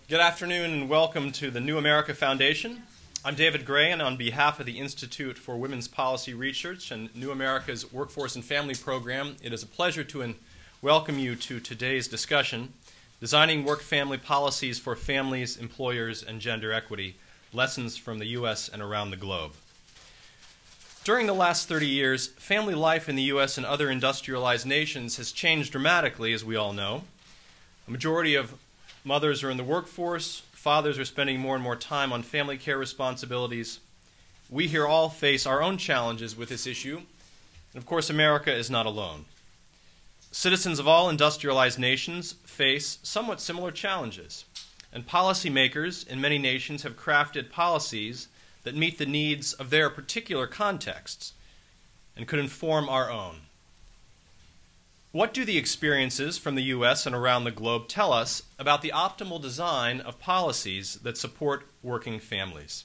Good afternoon and welcome to the New America Foundation. I'm David Gray, and on behalf of the Institute for Women's Policy Research and New America's Workforce and Family Program, it is a pleasure to welcome you to today's discussion, Designing Work-Family Policies for Families, Employers, and Gender Equity, Lessons from the U.S. and Around the Globe. During the last 30 years, family life in the U.S. and other industrialized nations has changed dramatically, as we all know. A majority of mothers are in the workforce, fathers are spending more and more time on family care responsibilities. We here all face our own challenges with this issue, and of course America is not alone. Citizens of all industrialized nations face somewhat similar challenges, and policymakers in many nations have crafted policies that meet the needs of their particular contexts and could inform our own. What do the experiences from the U.S. and around the globe tell us about the optimal design of policies that support working families?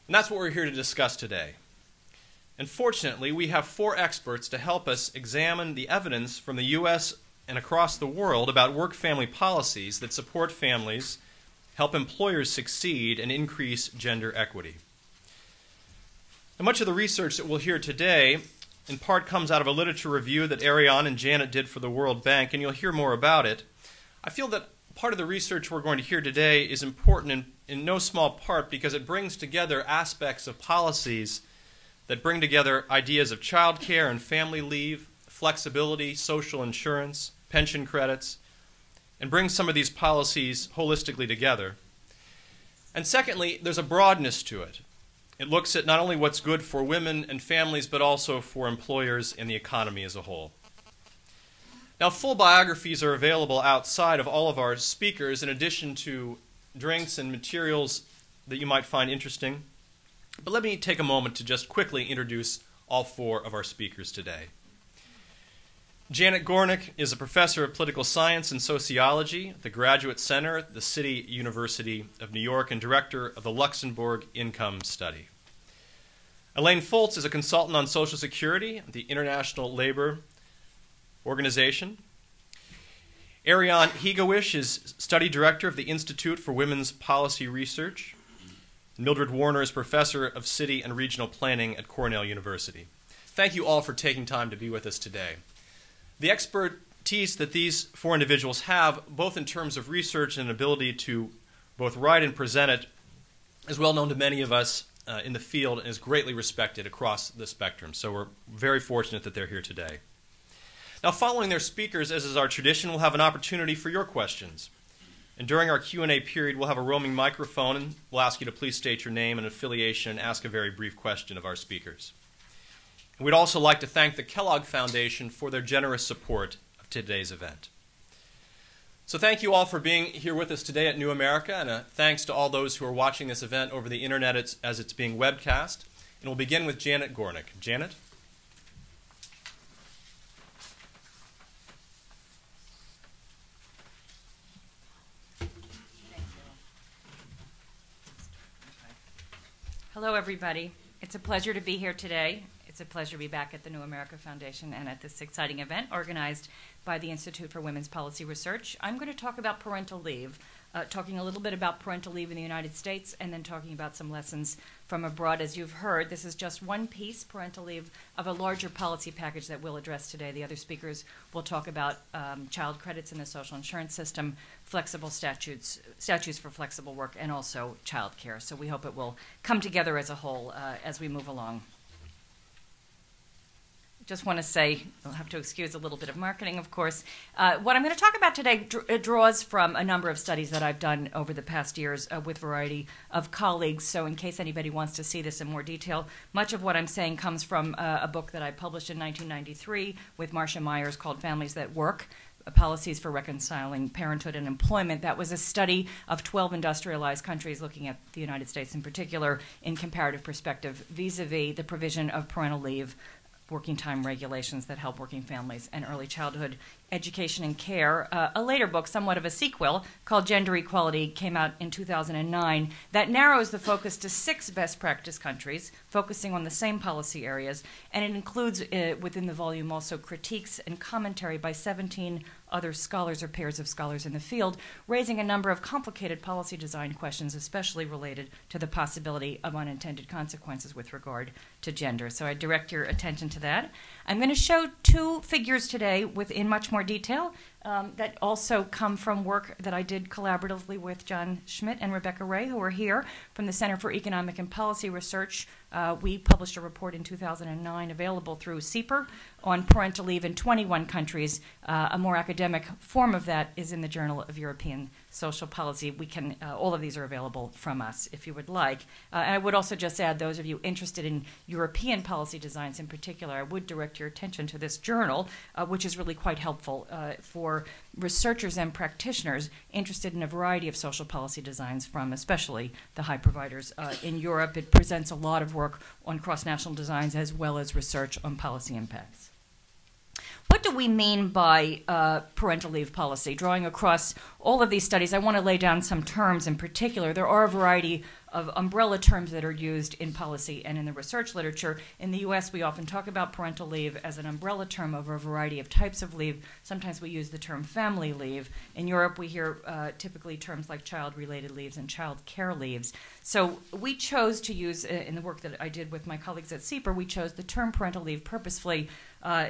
And that's what we're here to discuss today. And fortunately, we have 4 experts to help us examine the evidence from the U.S. and across the world about work-family policies that support families, help employers succeed, and increase gender equity. And much of the research that we'll hear today in part comes out of a literature review that Ariane and Janet did for the World Bank, and you'll hear more about it. I feel that part of the research we're going to hear today is important in no small part because it brings together aspects of policies that bring together ideas of child care and family leave, flexibility, social insurance, pension credits, and brings some of these policies holistically together. And secondly, there's a broadness to it. It looks at not only what's good for women and families, but also for employers and the economy as a whole. Now, full biographies are available outside of all of our speakers, in addition to drinks and materials that you might find interesting. But let me take a moment to just quickly introduce all 4 of our speakers today. Janet Gornick is a professor of political science and sociology at the Graduate Center at the City University of New York and director of the Luxembourg Income Study. Elaine Foltz is a consultant on Social Security at the International Labor Organization. Ariane Hegowish is study director of the Institute for Women's Policy Research. Mildred Warner is professor of city and regional planning at Cornell University. Thank you all for taking time to be with us today. The expertise that these 4 individuals have, both in terms of research and ability to both write and present it, is well known to many of us in the field and is greatly respected across the spectrum. So we're very fortunate that they're here today. Now, following their speakers, as is our tradition, we'll have an opportunity for your questions. And during our Q&A period, we'll have a roaming microphone, and we'll ask you to please state your name and affiliation and ask a very brief question of our speakers. And we'd also like to thank the Kellogg Foundation for their generous support of today's event. So thank you all for being here with us today at New America, and thanks to all those who are watching this event over the internet as it's being webcast. And we'll begin with Janet Gornick. Janet? Hello, everybody. It's a pleasure to be here today. It's a pleasure to be back at the New America Foundation and at this exciting event organized by the Institute for Women's Policy Research. I'm going to talk about parental leave, talking a little bit about parental leave in the United States, and then talking about some lessons from abroad. As you've heard, this is just one piece, parental leave, of a larger policy package that we'll address today. The other speakers will talk about child credits in the social insurance system, flexible statutes for flexible work, and also child care. So we hope it will come together as a whole as we move along. Just want to say, I'll have to excuse a little bit of marketing, of course. What I'm going to talk about today draws from a number of studies that I've done over the past years with a variety of colleagues. So in case anybody wants to see this in more detail, much of what I'm saying comes from a book that I published in 1993 with Marcia Myers called Families That Work, Policies for Reconciling Parenthood and Employment. That was a study of 12 industrialized countries, looking at the United States in particular, in comparative perspective vis-a-vis the provision of parental leave, working time regulations that help working families, and early childhood Education and Care. A later book, somewhat of a sequel, called Gender Equality, came out in 2009, that narrows the focus to 6 best practice countries, focusing on the same policy areas, and it includes within the volume also critiques and commentary by 17 other scholars or pairs of scholars in the field, raising a number of complicated policy design questions, especially related to the possibility of unintended consequences with regard to gender. So I direct your attention to that. I'm going to show 2 figures today in much more detail that also come from work that I did collaboratively with John Schmidt and Rebecca Ray, who are here from the Center for Economic and Policy Research. We published a report in 2009 available through CEPR on parental leave in 21 countries. A more academic form of that is in the Journal of European Social Policy. We can, all of these are available from us if you would like. And I would also just add, those of you interested in European policy designs in particular, I would direct your attention to this journal, which is really quite helpful for researchers and practitioners interested in a variety of social policy designs from especially the high providers in Europe. It presents a lot of work on cross-national designs as well as research on policy impacts. What do we mean by parental leave policy? Drawing across all of these studies, I want to lay down some terms in particular. There are a variety of umbrella terms that are used in policy and in the research literature. In the U.S., we often talk about parental leave as an umbrella term over a variety of types of leave. Sometimes we use the term family leave. In Europe, we hear typically terms like child-related leaves and child care leaves. So we chose to use, in the work that I did with my colleagues at CEPR, we chose the term parental leave purposefully,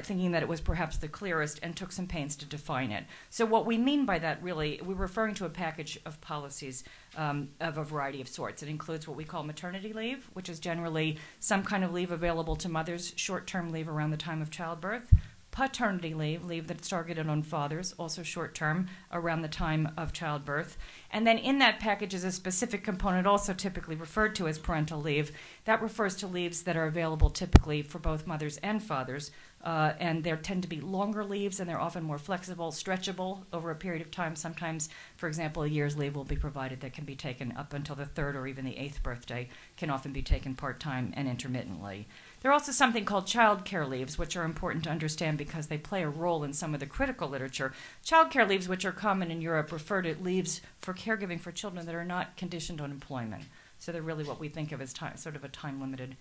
thinking that it was perhaps the clearest, and took some pains to define it. So what we mean by that, really, we're referring to a package of policies of a variety of sorts. It includes what we call maternity leave, which is generally some kind of leave available to mothers, short-term leave around the time of childbirth. Paternity leave, leave that's targeted on fathers, also short-term, around the time of childbirth. And then in that package is a specific component, also typically referred to as parental leave. That refers to leaves that are available typically for both mothers and fathers. And there tend to be longer leaves, and they're often more flexible, stretchable over a period of time. Sometimes, for example, a year's leave will be provided that can be taken up until the 3rd or even the 8th birthday, can often be taken part-time and intermittently. There are also something called child care leaves, which are important to understand because they play a role in some of the critical literature. Child care leaves, which are common in Europe, refer to leaves for caregiving for children that are not conditioned on employment. So they're really what we think of as sort of a time-limited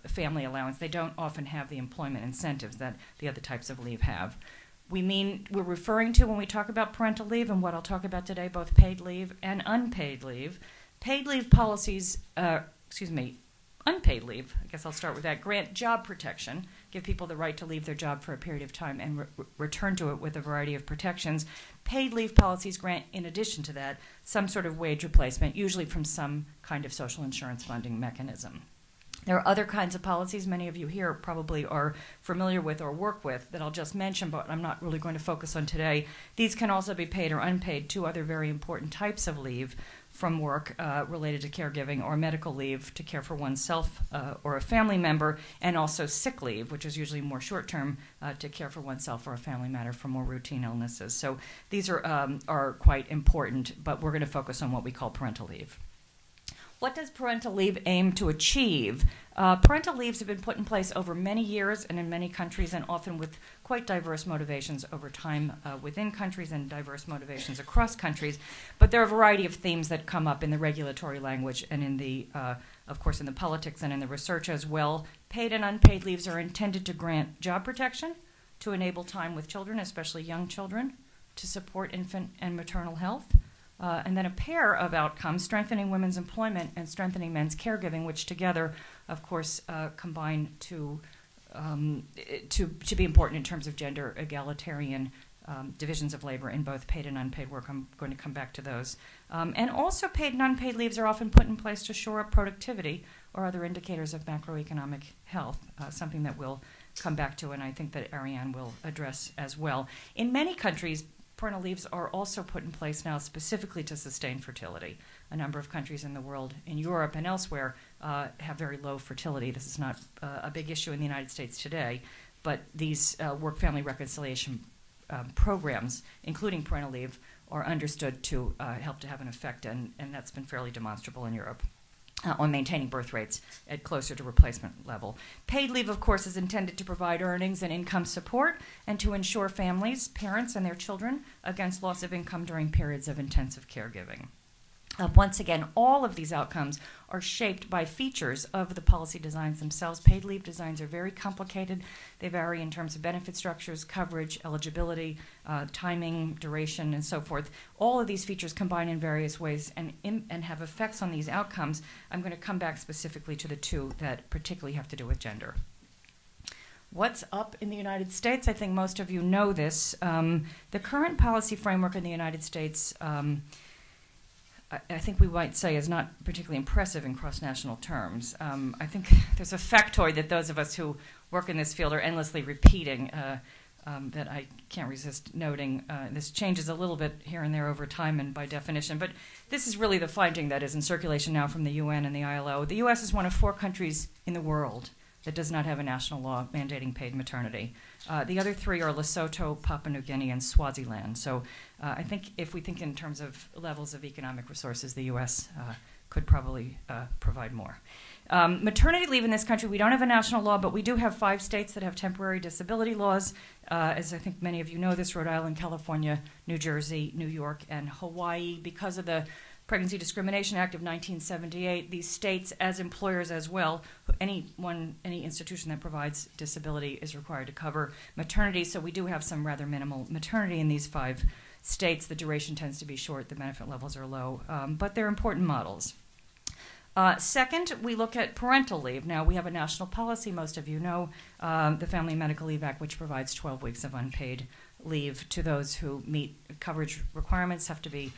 family allowance. They don't often have the employment incentives that the other types of leave have. We're referring to, when we talk about parental leave, and what I'll talk about today, both paid leave and unpaid leave. Paid leave policies, unpaid leave, I guess I'll start with that, grant job protection, give people the right to leave their job for a period of time and return to it with a variety of protections. Paid leave policies grant, in addition to that, some sort of wage replacement, usually from some kind of social insurance funding mechanism. There are other kinds of policies many of you here probably are familiar with or work with that I'll just mention, but I'm not really going to focus on today. These can also be paid or unpaid, 2 other very important types of leave from work related to caregiving, or medical leave to care for oneself or a family member, and also sick leave, which is usually more short-term to care for oneself or a family member for more routine illnesses. So these are quite important, but we're going to focus on what we call parental leave. What does parental leave aim to achieve? Parental leaves have been put in place over many years and in many countries, and often with quite diverse motivations over time within countries and diverse motivations across countries. But there are a variety of themes that come up in the regulatory language and in the, of course, in the politics and in the research as well. Paid and unpaid leaves are intended to grant job protection, to enable time with children, especially young children, to support infant and maternal health. And then a pair of outcomes, strengthening women's employment and strengthening men's caregiving, which together, of course, combine to be important in terms of gender egalitarian divisions of labor in both paid and unpaid work. I'm going to come back to those. And also paid and unpaid leaves are often put in place to shore up productivity or other indicators of macroeconomic health, something that we'll come back to, and I think that Ariane will address as well. In many countries, parental leaves are also put in place now specifically to sustain fertility. A number of countries in the world, in Europe and elsewhere, have very low fertility. This is not a big issue in the United States today, but these work-family reconciliation programs, including parental leave, are understood to help to have an effect, and that's been fairly demonstrable in Europe. on maintaining birth rates at closer to replacement level. Paid leave, of course, is intended to provide earnings and income support and to ensure families, parents, and their children against loss of income during periods of intensive caregiving. Once again, all of these outcomes are shaped by features of the policy designs themselves. Paid leave designs are very complicated. They vary in terms of benefit structures, coverage, eligibility, timing, duration, and so forth. All of these features combine in various ways and have effects on these outcomes. I'm going to come back specifically to the two that particularly have to do with gender. What's up in the United States? I think most of you know this. The current policy framework in the United States I think we might say is not particularly impressive in cross-national terms. I think there's a factoid that those of us who work in this field are endlessly repeating that I can't resist noting. This changes a little bit here and there over time and by definition, but this is really the finding that is in circulation now from the UN and the ILO. The US is one of 4 countries in the world that does not have a national law mandating paid maternity. The other 3 are Lesotho, Papua New Guinea, and Swaziland. So I think if we think in terms of levels of economic resources, the U.S. Could probably provide more. Maternity leave in this country, we don't have a national law, but we do have 5 states that have temporary disability laws. As I think many of you know this, Rhode Island, California, New Jersey, New York, and Hawaii. Because of the Pregnancy Discrimination Act of 1978, these states, as employers as well, any institution that provides disability is required to cover maternity. So we do have some rather minimal maternity in these 5 states. The duration tends to be short, the benefit levels are low, but they're important models. Second, we look at parental leave. Now, we have a national policy, most of you know, the Family Medical Leave Act, which provides 12 weeks of unpaid leave to those who meet coverage requirements, have to be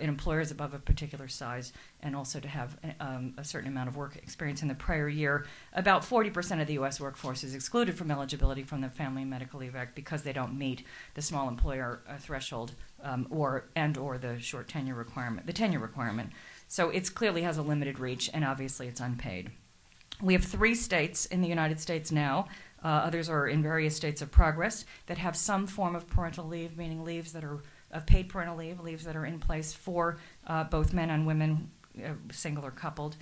employers above a particular size, and also to have a certain amount of work experience in the prior year. About 40% of the U.S. workforce is excluded from eligibility from the Family Medical Leave Act because they don't meet the small employer threshold or the short tenure requirement, the tenure requirement. So it clearly has a limited reach, and obviously it's unpaid. We have 3 states in the United States now. Others are in various states of progress that have some form of parental leave, meaning leaves that are of paid parental leave, leaves that are in place for both men and women, single or coupled.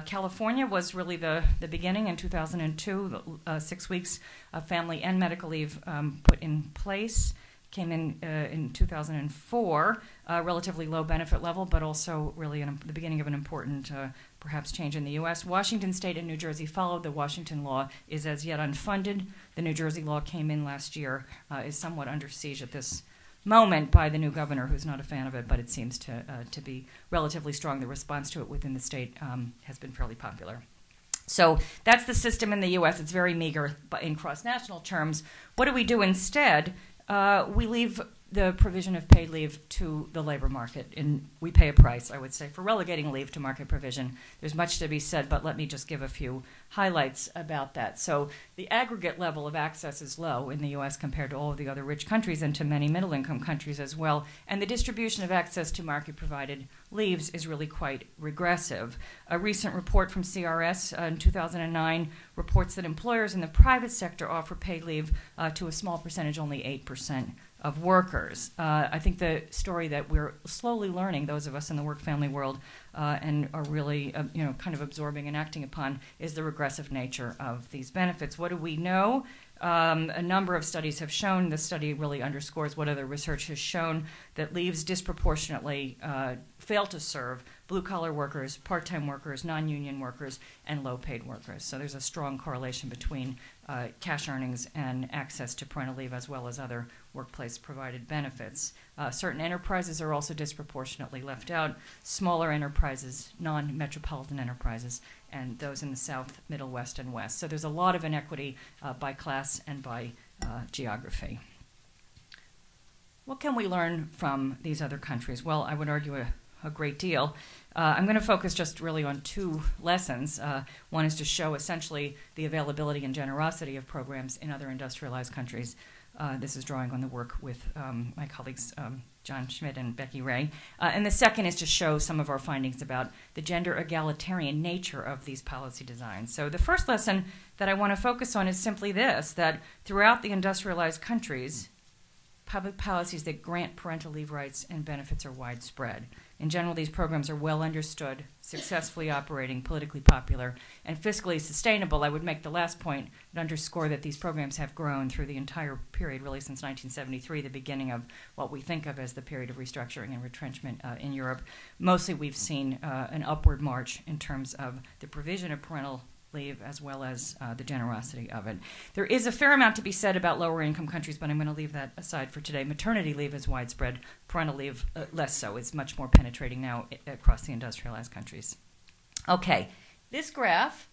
California was really the beginning in 2002, 6 weeks of family and medical leave put in place. Came in 2004, relatively low benefit level, but also really the beginning of an important perhaps change in the U.S. Washington State and New Jersey followed. The Washington law is as yet unfunded. The New Jersey law came in last year, is somewhat under siege at this moment by the new governor, who's not a fan of it, but it seems to be relatively strong. The response to it within the state has been fairly popular. So that's the system in the U.S. It's very meager but in cross-national terms. What do we do instead? We leave the provision of paid leave to the labor market, and we pay a price, I would say, for relegating leave to market provision. There's much to be said, but let me just give a few highlights about that. So the aggregate level of access is low in the U.S. compared to all of the other rich countries and to many middle-income countries as well, and the distribution of access to market-provided leaves is really quite regressive. A recent report from CRS in 2009 reports that employers in the private sector offer paid leave to a small percentage, only 8% of workers. I think the story that we're slowly learning, those of us in the work-family world, and are really kind of absorbing and acting upon, is the regressive nature of these benefits. What do we know? A number of studies have shown, this study really underscores what other research has shown, that leaves disproportionately fail to serve blue-collar workers, part-time workers, non-union workers, and low-paid workers. So there's a strong correlation between cash earnings and access to parental leave as well as other workplace-provided benefits. Certain enterprises are also disproportionately left out, smaller enterprises, non-metropolitan enterprises, and those in the South, Middle, West, and West. So there's a lot of inequity by class and by geography. What can we learn from these other countries? Well, I would argue a great deal. I'm going to focus just really on 2 lessons. One is to show essentially the availability and generosity of programs in other industrialized countries. This is drawing on the work with my colleagues John Schmidt and Becky Ray. And the second is to show some of our findings about the gender egalitarian nature of these policy designs. So the first lesson that I want to focus on is simply this, that throughout the industrialized countries, public policies that grant parental leave rights and benefits are widespread. In general, these programs are well understood, successfully operating, politically popular, and fiscally sustainable. I would make the last point and underscore that these programs have grown through the entire period, really since 1973, the beginning of what we think of as the period of restructuring and retrenchment in Europe. Mostly we've seen an upward march in terms of the provision of parental leave as well as the generosity of it. There is a fair amount to be said about lower income countries, but I'm going to leave that aside for today. Maternity leave is widespread. Parental leave, less so. It's much more penetrating now across the industrialized countries. Okay, this graph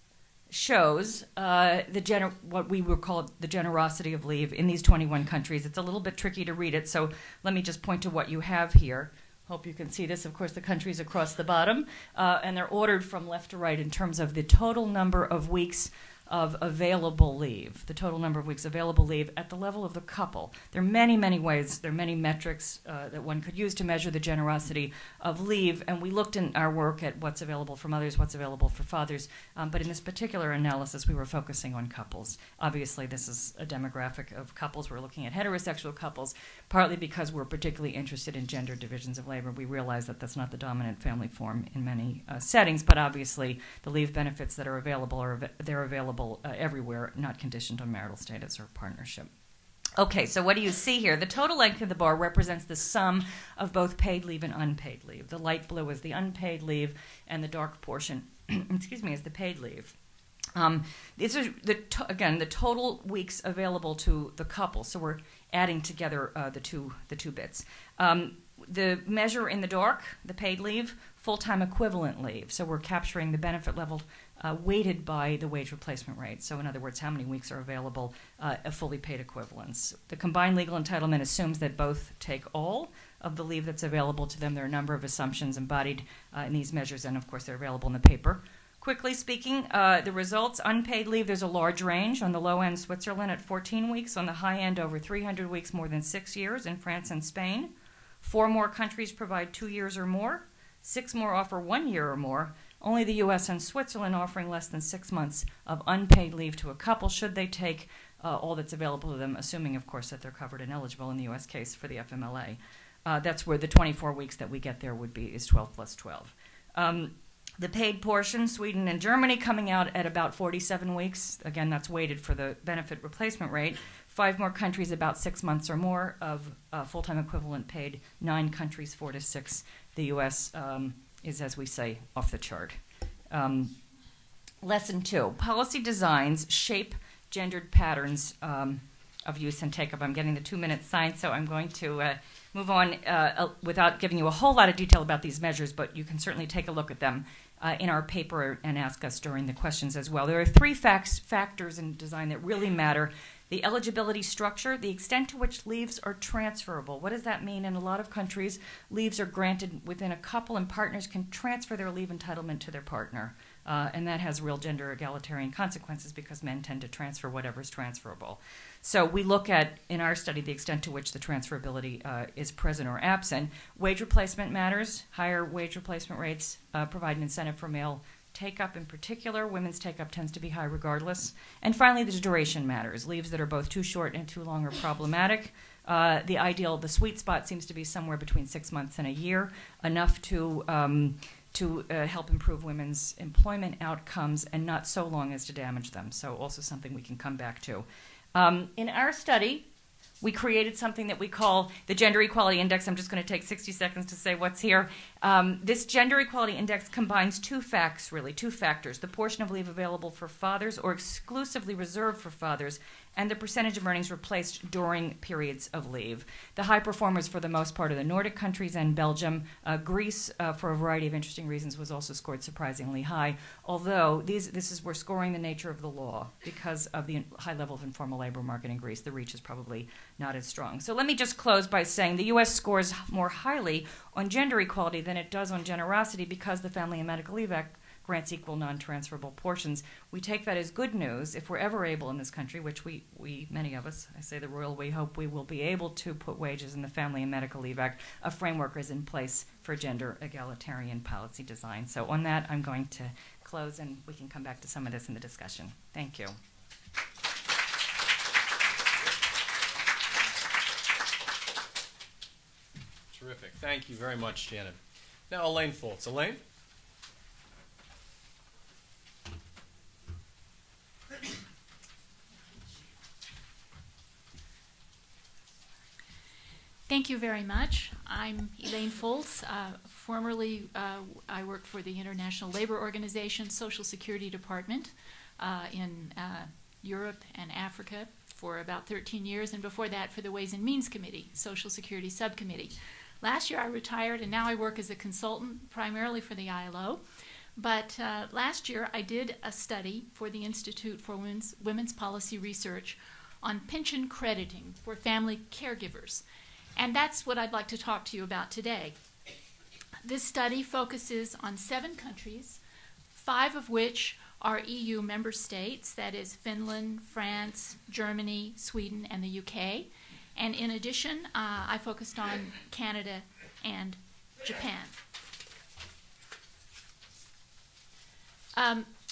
shows what we would call the generosity of leave in these 21 countries. It's a little bit tricky to read it, so let me just point to what you have here. Hope you can see this. Of course, the countries across the bottom, and they're ordered from left to right in terms of the total number of weeks of available leave, the total number of weeks available leave at the level of the couple. There are many, many ways, there are many metrics that one could use to measure the generosity of leave, and we looked in our work at what's available for mothers, what's available for fathers, but in this particular analysis, we were focusing on couples. Obviously, this is a demographic of couples. We're looking at heterosexual couples, partly because we're particularly interested in gender divisions of labor. We realize that that's not the dominant family form in many settings, but obviously the leave benefits that are available they're available everywhere, not conditioned on marital status or partnership. Okay, so what do you see here? The total length of the bar represents the sum of both paid leave and unpaid leave. The light blue is the unpaid leave, and the dark portion, excuse me, is the paid leave. These are again the total weeks available to the couple. So we're adding together the two bits. The measure in the dark, the paid leave, full-time equivalent leave. So we're capturing the benefit level weighted by the wage replacement rate. So in other words, how many weeks are available of fully paid equivalents. The combined legal entitlement assumes that both take all of the leave that's available to them. There are a number of assumptions embodied in these measures, and of course they're available in the paper. Quickly speaking, the results, unpaid leave, there's a large range. On the low end, Switzerland at 14 weeks. On the high end, over 300 weeks, more than 6 years in France and Spain. 4 more countries provide 2 years or more. 6 more offer 1 year or more. Only the U.S. and Switzerland offering less than 6 months of unpaid leave to a couple should they take all that's available to them, assuming, of course, that they're covered and eligible in the U.S. case for the FMLA. That's where the 24 weeks that we get there is 12 plus 12. The paid portion, Sweden and Germany coming out at about 47 weeks. Again, that's weighted for the benefit replacement rate. 5 more countries about 6 months or more of full-time equivalent paid. 9 countries 4 to 6. The U.S. Is, as we say, off the chart. Lesson 2, policy designs shape gendered patterns of use and take-up. I'm getting the 2-minute sign, so I'm going to move on without giving you a whole lot of detail about these measures, but you can certainly take a look at them in our paper and ask us during the questions as well. There are 3 factors in design that really matter. The eligibility structure, the extent to which leaves are transferable. What does that mean? In a lot of countries, leaves are granted within a couple, and partners can transfer their leave entitlement to their partner. And that has real gender egalitarian consequences because men tend to transfer whatever's transferable. So we look at, in our study, the extent to which the transferability is present or absent. Wage replacement matters. Higher wage replacement rates provide an incentive for male take-up in particular. Women's take-up tends to be high regardless. And finally, the duration matters. Leaves that are both too short and too long are problematic. The sweet spot seems to be somewhere between 6 months and a year, enough to help improve women's employment outcomes and not so long as to damage them. So also something we can come back to. In our study, we created something that we call the Gender Equality Index. I'm just going to take 60 seconds to say what's here. This Gender Equality Index combines 2 factors, the portion of leave available for fathers or exclusively reserved for fathers, and the percentage of earnings replaced during periods of leave. The high performers for the most part are the Nordic countries and Belgium. Greece, for a variety of interesting reasons, was also scored surprisingly high, although we're scoring the nature of the law because of the high level of informal labor market in Greece. The reach is probably not as strong. So let me just close by saying the U.S. scores more highly on gender equality than it does on generosity because the Family and Medical Leave Act grants equal non-transferable portions. We take that as good news if we're ever able in this country, which we many of us, I say the royal we, hope we will be able to put wages in the Family and Medical Leave Act. A framework is in place for gender egalitarian policy design. So on that, I'm going to close, and we can come back to some of this in the discussion. Thank you. 。 . 。 . 。 . 。 . 。 . 。 . 。 . 。 . . . . 。 . 。 . 。 . 。 . 。 . 。 . 。 . 。 . 。 . 。 . 。 . Thank you. 。 . 。 . 。 . Thank you. Thank you very much, Janet. Now, Elaine Foltz. Elaine? Thank you very much. I'm Elaine Foltz. Formerly, I worked for the International Labor Organization Social Security Department in Europe and Africa for about 13 years, and before that for the Ways and Means Committee, Social Security Subcommittee. Last year I retired, and now I work as a consultant primarily for the ILO. But last year I did a study for the Institute for Women's Policy Research on pension crediting for family caregivers. And that's what I'd like to talk to you about today. This study focuses on 7 countries, 5 of which are EU member states, that is Finland, France, Germany, Sweden, and the UK. And in addition, I focused on Canada and Japan.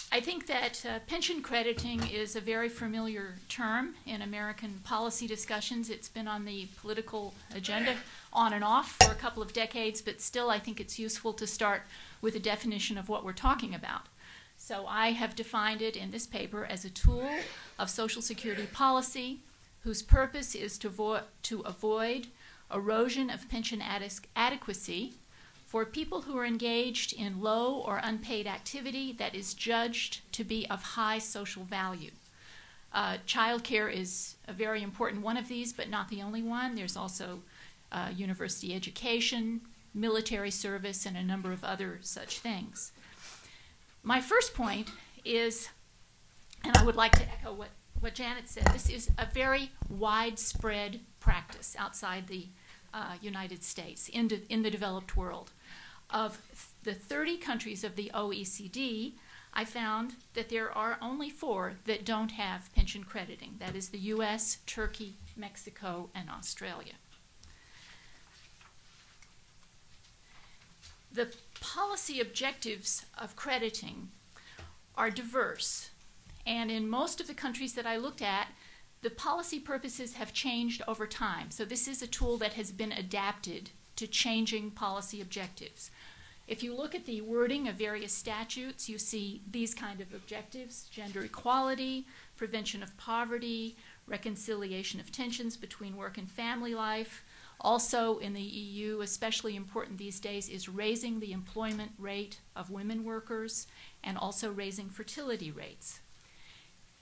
I think that pension crediting is a very familiar term in American policy discussions. It's been on the political agenda on and off for a couple of decades, but still I think it's useful to start with a definition of what we're talking about. So I have defined it in this paper as a tool of Social Security policy whose purpose is to avoid erosion of pension adequacy for people who are engaged in low or unpaid activity that is judged to be of high social value. Childcare is a very important one of these, but not the only one. There's also university education, military service, and a number of other such things. My first point is, and I would like to echo what Janet said, this is a very widespread practice outside the United States, in the developed world. Of the 30 countries of the OECD, I found that there are only 4 that don't have pension crediting. That is the US, Turkey, Mexico, and Australia. The policy objectives of crediting are diverse, and in most of the countries that I looked at, the policy purposes have changed over time. So this is a tool that has been adapted to changing policy objectives. If you look at the wording of various statutes, you see these kind of objectives: gender equality, prevention of poverty, reconciliation of tensions between work and family life. Also in the EU, especially important these days, is raising the employment rate of women workers and also raising fertility rates.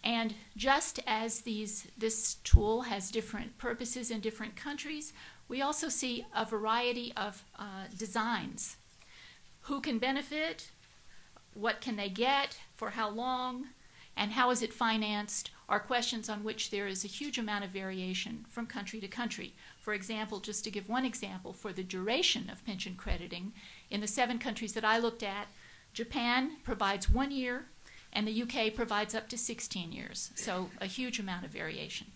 And just as this tool has different purposes in different countries, we also see a variety of designs. Who can benefit? What can they get? For how long? And how is it financed? Are questions on which there is a huge amount of variation from country to country. For example, just to give one example, for the duration of pension crediting, in the 7 countries that I looked at, Japan provides 1 year, and the UK provides up to 16 years. So a huge amount of variation.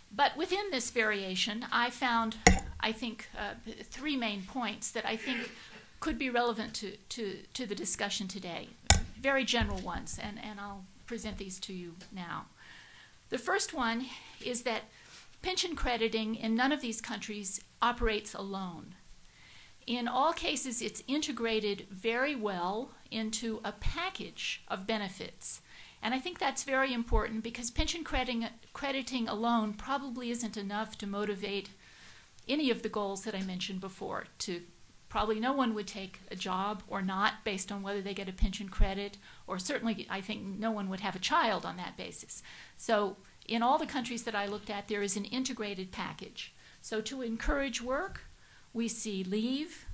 But within this variation, I found, I think, 3 main points that I think could be relevant to the discussion today. Very general ones, and I'll present these to you now. The first one is that pension crediting in none of these countries operates alone. In all cases, it's integrated very well into a package of benefits. And I think that's very important because pension crediting alone probably isn't enough to motivate any of the goals that I mentioned before. Probably no one would take a job or not based on whether they get a pension credit, or certainly I think no one would have a child on that basis. So in all the countries that I looked at, there is an integrated package. So to encourage work, we see leave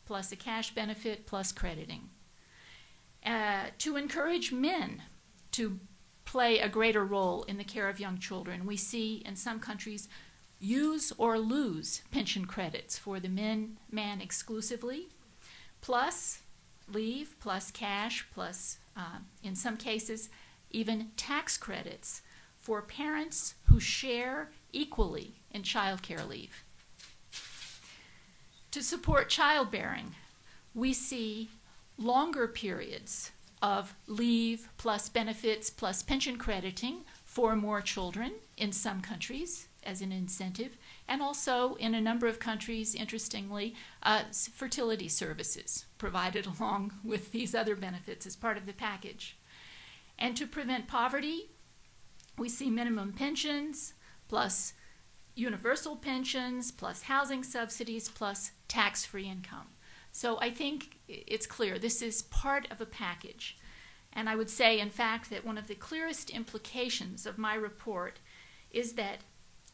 plus a cash benefit plus crediting. To encourage men to play a greater role in the care of young children, we see in some countries use or lose pension credits for the man exclusively, plus leave, plus cash, plus, in some cases, even tax credits for parents who share equally in childcare leave. To support childbearing, we see longer periods of leave plus benefits plus pension crediting for more children in some countries, as an incentive, and also in a number of countries, interestingly, fertility services provided along with these other benefits as part of the package. And to prevent poverty, we see minimum pensions plus universal pensions plus housing subsidies plus tax-free income. So I think it's clear this is part of a package. And I would say, in fact, that one of the clearest implications of my report is that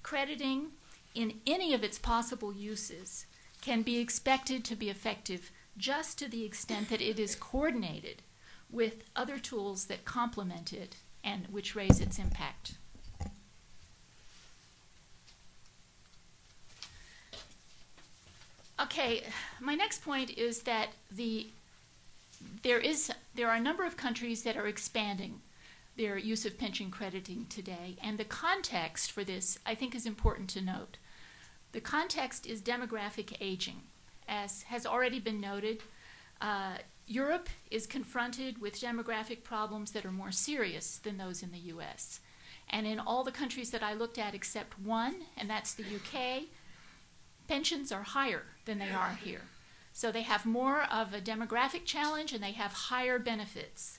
crediting in any of its possible uses can be expected to be effective just to the extent that it is coordinated with other tools that complement it and which raise its impact. Okay, my next point is that there are a number of countries that are expanding their use of pension crediting today, and the context for this, I think, is important to note. The context is demographic aging. As has already been noted, Europe is confronted with demographic problems that are more serious than those in the US. And in all the countries that I looked at except one, and that's the UK, pensions are higher than they are here. So they have more of a demographic challenge and they have higher benefits.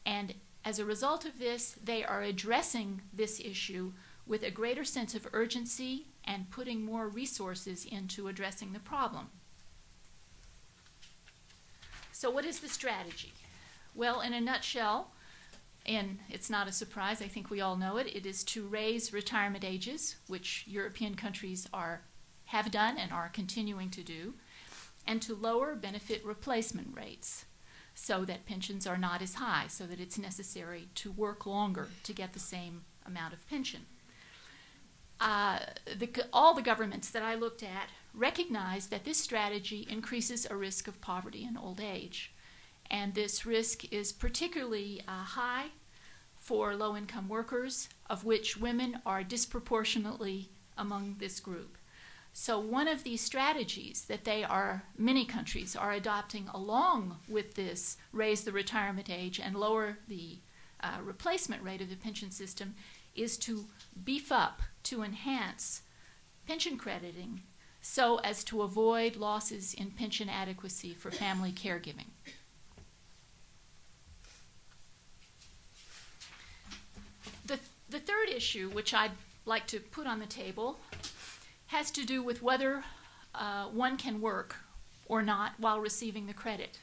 And as a result of this, they are addressing this issue with a greater sense of urgency and putting more resources into addressing the problem. So what is the strategy? Well, in a nutshell, and it's not a surprise, I think we all know it, it is to raise retirement ages, which European countries have done and are continuing to do, and to lower benefit replacement rates so that pensions are not as high, so that it's necessary to work longer to get the same amount of pension. All the governments that I looked at recognize that this strategy increases a risk of poverty in old age. And this risk is particularly high for low-income workers, of which women are disproportionately among this group. So one of these strategies that many countries are adopting along with this raise the retirement age and lower the replacement rate of the pension system is to beef up, to enhance pension crediting so as to avoid losses in pension adequacy for family caregiving. The third issue, which I'd like to put on the table, has to do with whether one can work or not while receiving the credit.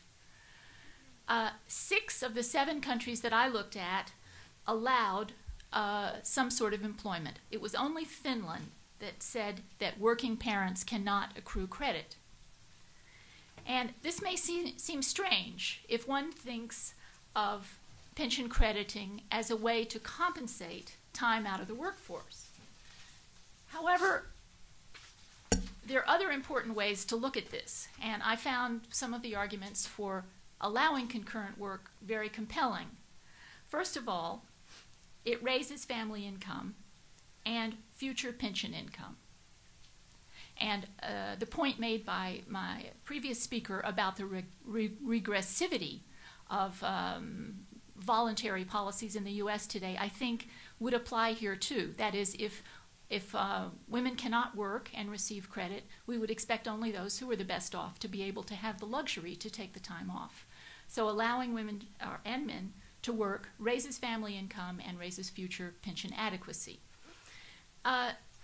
6 of the 7 countries that I looked at allowed some sort of employment. It was only Finland that said that working parents cannot accrue credit. And this may seem strange if one thinks of pension crediting as a way to compensate time out of the workforce. However, there are other important ways to look at this, and I found some of the arguments for allowing concurrent work very compelling. First of all, it raises family income and future pension income. And the point made by my previous speaker about the regressivity of voluntary policies in the US today, I think would apply here too. That is, if women cannot work and receive credit, we would expect only those who are the best off to be able to have the luxury to take the time off. So allowing women and men to work raises family income and raises future pension adequacy.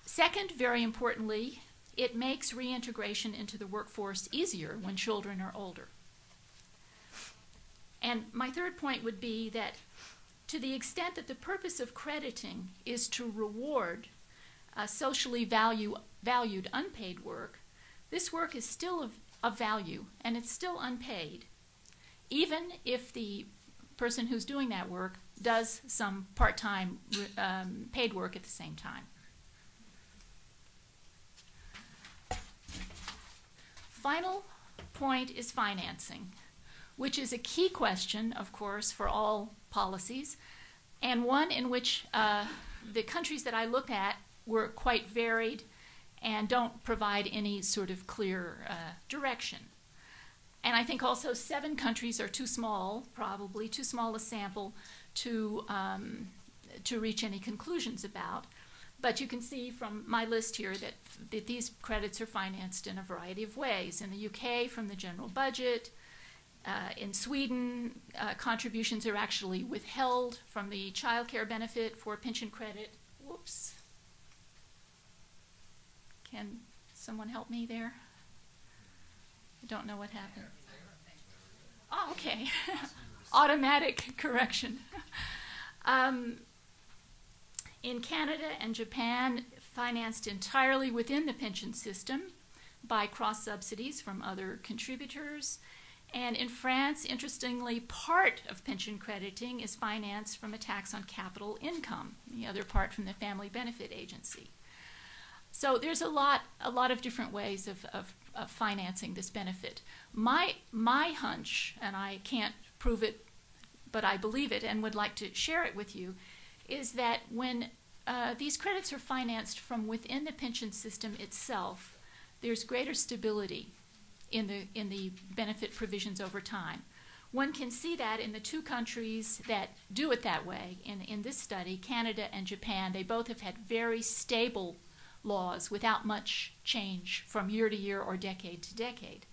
Second, very importantly, it makes reintegration into the workforce easier when children are older. And my third point would be that to the extent that the purpose of crediting is to reward socially valued unpaid work, this work is still of value and it's still unpaid, even if the person who's doing that work does some part-time paid work at the same time. Final point is financing, which is a key question, of course, for all policies, and one in which the countries that I look at were quite varied and don't provide any sort of clear direction. And I think also 7 countries are too small, probably too small a sample to reach any conclusions about. But you can see from my list here that these credits are financed in a variety of ways. In the UK, from the general budget. In Sweden, contributions are actually withheld from the child care benefit for pension credit. Whoops. Can someone help me there? I don't know what happened. Oh, okay. Automatic correction. In Canada and Japan, financed entirely within the pension system by cross-subsidies from other contributors. And in France, interestingly, part of pension crediting is financed from a tax on capital income, the other part from the Family Benefit Agency. So there's a lot of different ways of financing this benefit. My hunch, and I can't prove it, but I believe it and would like to share it with you, is that when these credits are financed from within the pension system itself, there's greater stability in the benefit provisions over time. One can see that in the two countries that do it that way. In this study, Canada and Japan, they both have had very stable laws without much change from year to year or decade to decade.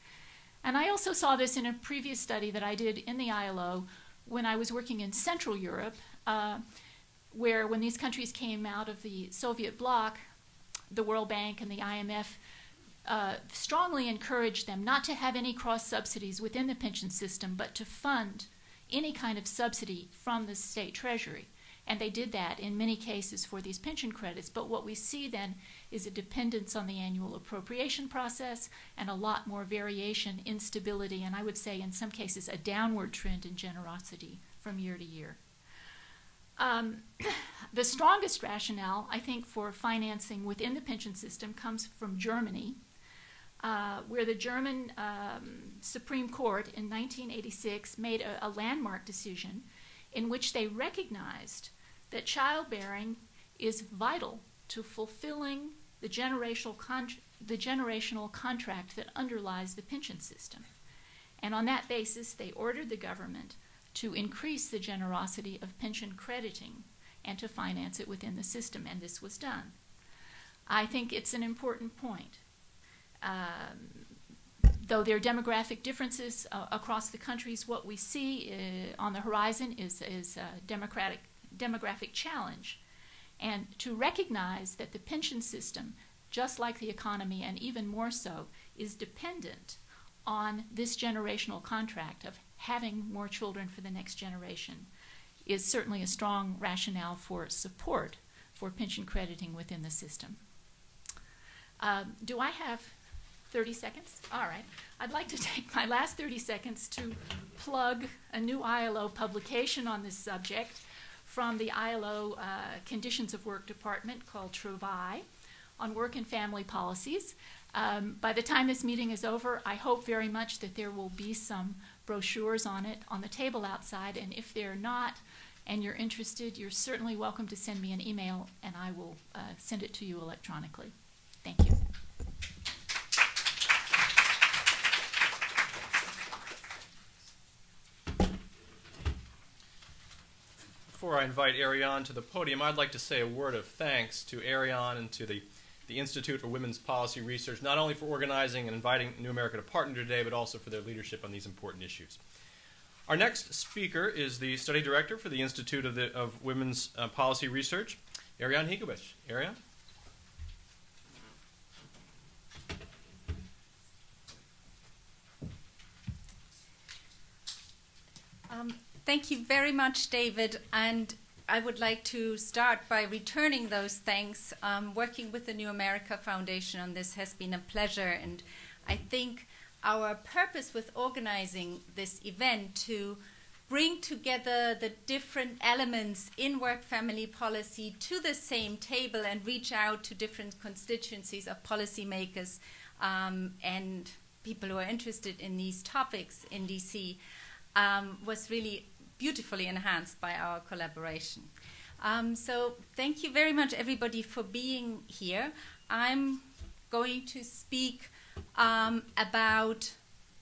And I also saw this in a previous study that I did in the ILO when I was working in Central Europe, where when these countries came out of the Soviet bloc, the World Bank and the IMF strongly encouraged them not to have any cross-subsidies within the pension system, but to fund any kind of subsidy from the state treasury. And they did that in many cases for these pension credits. But what we see then is a dependence on the annual appropriation process and a lot more variation, instability, and I would say in some cases a downward trend in generosity from year to year. The strongest rationale, I think, for financing within the pension system comes from Germany, where the German Supreme Court in 1986 made a landmark decision in which they recognized that childbearing is vital to fulfilling the generational contract that underlies the pension system. And on that basis, they ordered the government to increase the generosity of pension crediting and to finance it within the system, and this was done. I think it's an important point. Though there are demographic differences across the countries, what we see on the horizon is a demographic challenge. And to recognize that the pension system, just like the economy and even more so, is dependent on this generational contract of having more children for the next generation is certainly a strong rationale for support for pension crediting within the system. Do I have 30 seconds? All right. I'd like to take my last 30 seconds to plug a new ILO publication on this subject from the ILO Conditions of Work Department called Travail on work and family policies. By the time this meeting is over, I hope very much that there will be some brochures on it on the table outside, and if they're not and you're interested, you're certainly welcome to send me an email and I will send it to you electronically. Thank you. Before I invite Ariane to the podium, I'd like to say a word of thanks to Ariane and to the Institute for Women's Policy Research, not only for organizing and inviting New America to partner today, but also for their leadership on these important issues. Our next speaker is the study director for the Institute of Women's Policy Research, Ariane Higovich. Ariane? Thank you very much, David, and I would like to start by returning those thanks. Working with the New America Foundation on this has been a pleasure, and I think our purpose with organizing this event to bring together the different elements in work-family policy to the same table and reach out to different constituencies of policymakers and people who are interested in these topics in DC was really beautifully enhanced by our collaboration. So thank you very much, everybody, for being here. I'm going to speak about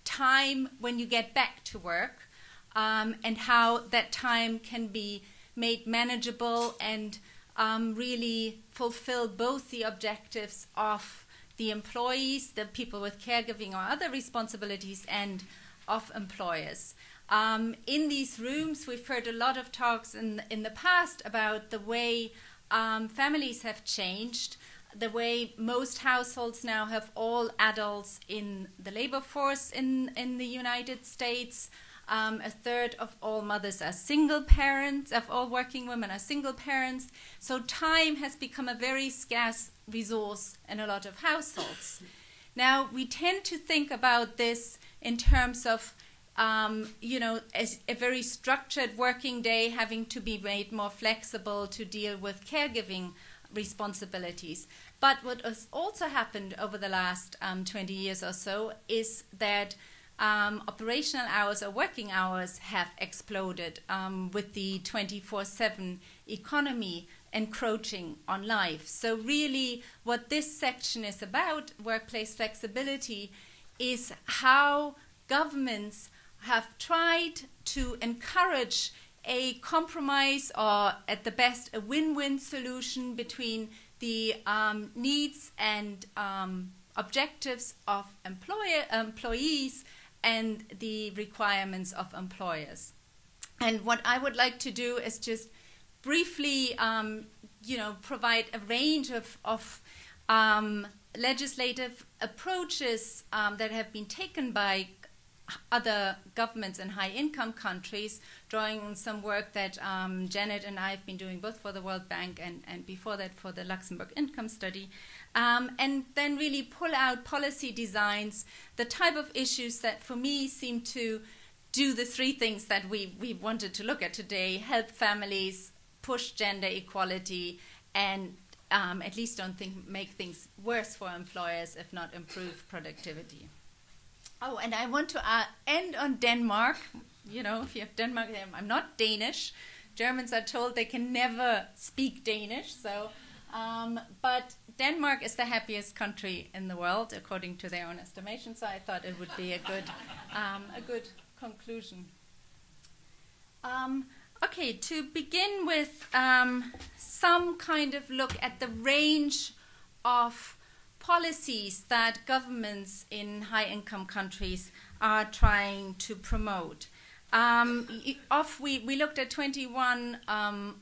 time when you get back to work and how that time can be made manageable and really fulfill both the objectives of the employees, the people with caregiving or other responsibilities, and of employers. In these rooms, we've heard a lot of talks in the past about the way families have changed, the way most households now have all adults in the labor force in the United States. A third of all mothers are single parents, of all working women are single parents. So time has become a very scarce resource in a lot of households. Now, we tend to think about this in terms of, as a very structured working day having to be made more flexible to deal with caregiving responsibilities. But what has also happened over the last 20 years or so is that operational hours or working hours have exploded with the 24/7 economy encroaching on life. So really what this section is about, workplace flexibility, is how governments have tried to encourage a compromise, or at the best a win-win solution between the needs and objectives of employees and the requirements of employers. And what I would like to do is just briefly, provide a range of legislative approaches that have been taken by other governments in high-income countries, drawing on some work that Janet and I have been doing both for the World Bank and before that for the Luxembourg Income Study, and then really pull out policy designs, the type of issues that for me seem to do the three things that we wanted to look at today: help families, push gender equality, and at least make things worse for employers, if not improve productivity. Oh, and I want to end on Denmark. You know, if you have Denmark, I'm not Danish. Germans are told they can never speak Danish. So, but Denmark is the happiest country in the world, according to their own estimation. So I thought it would be a good conclusion. Okay, to begin with, some kind of look at the range of policies that governments in high-income countries are trying to promote. We looked at 21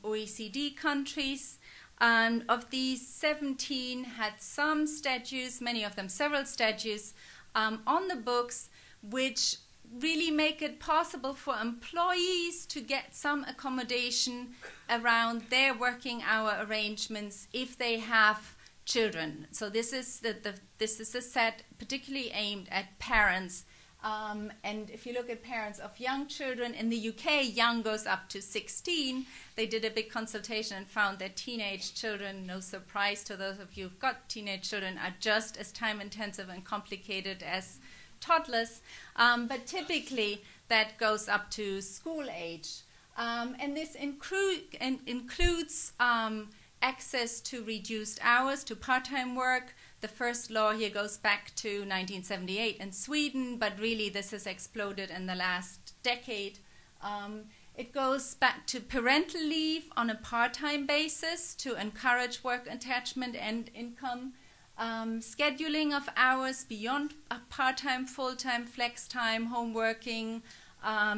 OECD countries, and of these, 17 had some statutes, many of them several statutes, on the books, which really make it possible for employees to get some accommodation around their working hour arrangements if they have children. So this is a set particularly aimed at parents. And if you look at parents of young children, in the UK, young goes up to 16. They did a big consultation and found that teenage children, no surprise to those of you who've got teenage children, are just as time-intensive and complicated as toddlers. But typically, that goes up to school age. And this includes access to reduced hours, to part-time work. The first law here goes back to 1978 in Sweden, but really this has exploded in the last decade. It goes back to parental leave on a part-time basis to encourage work attachment and income. Scheduling of hours beyond part-time, full-time, flex-time, home working,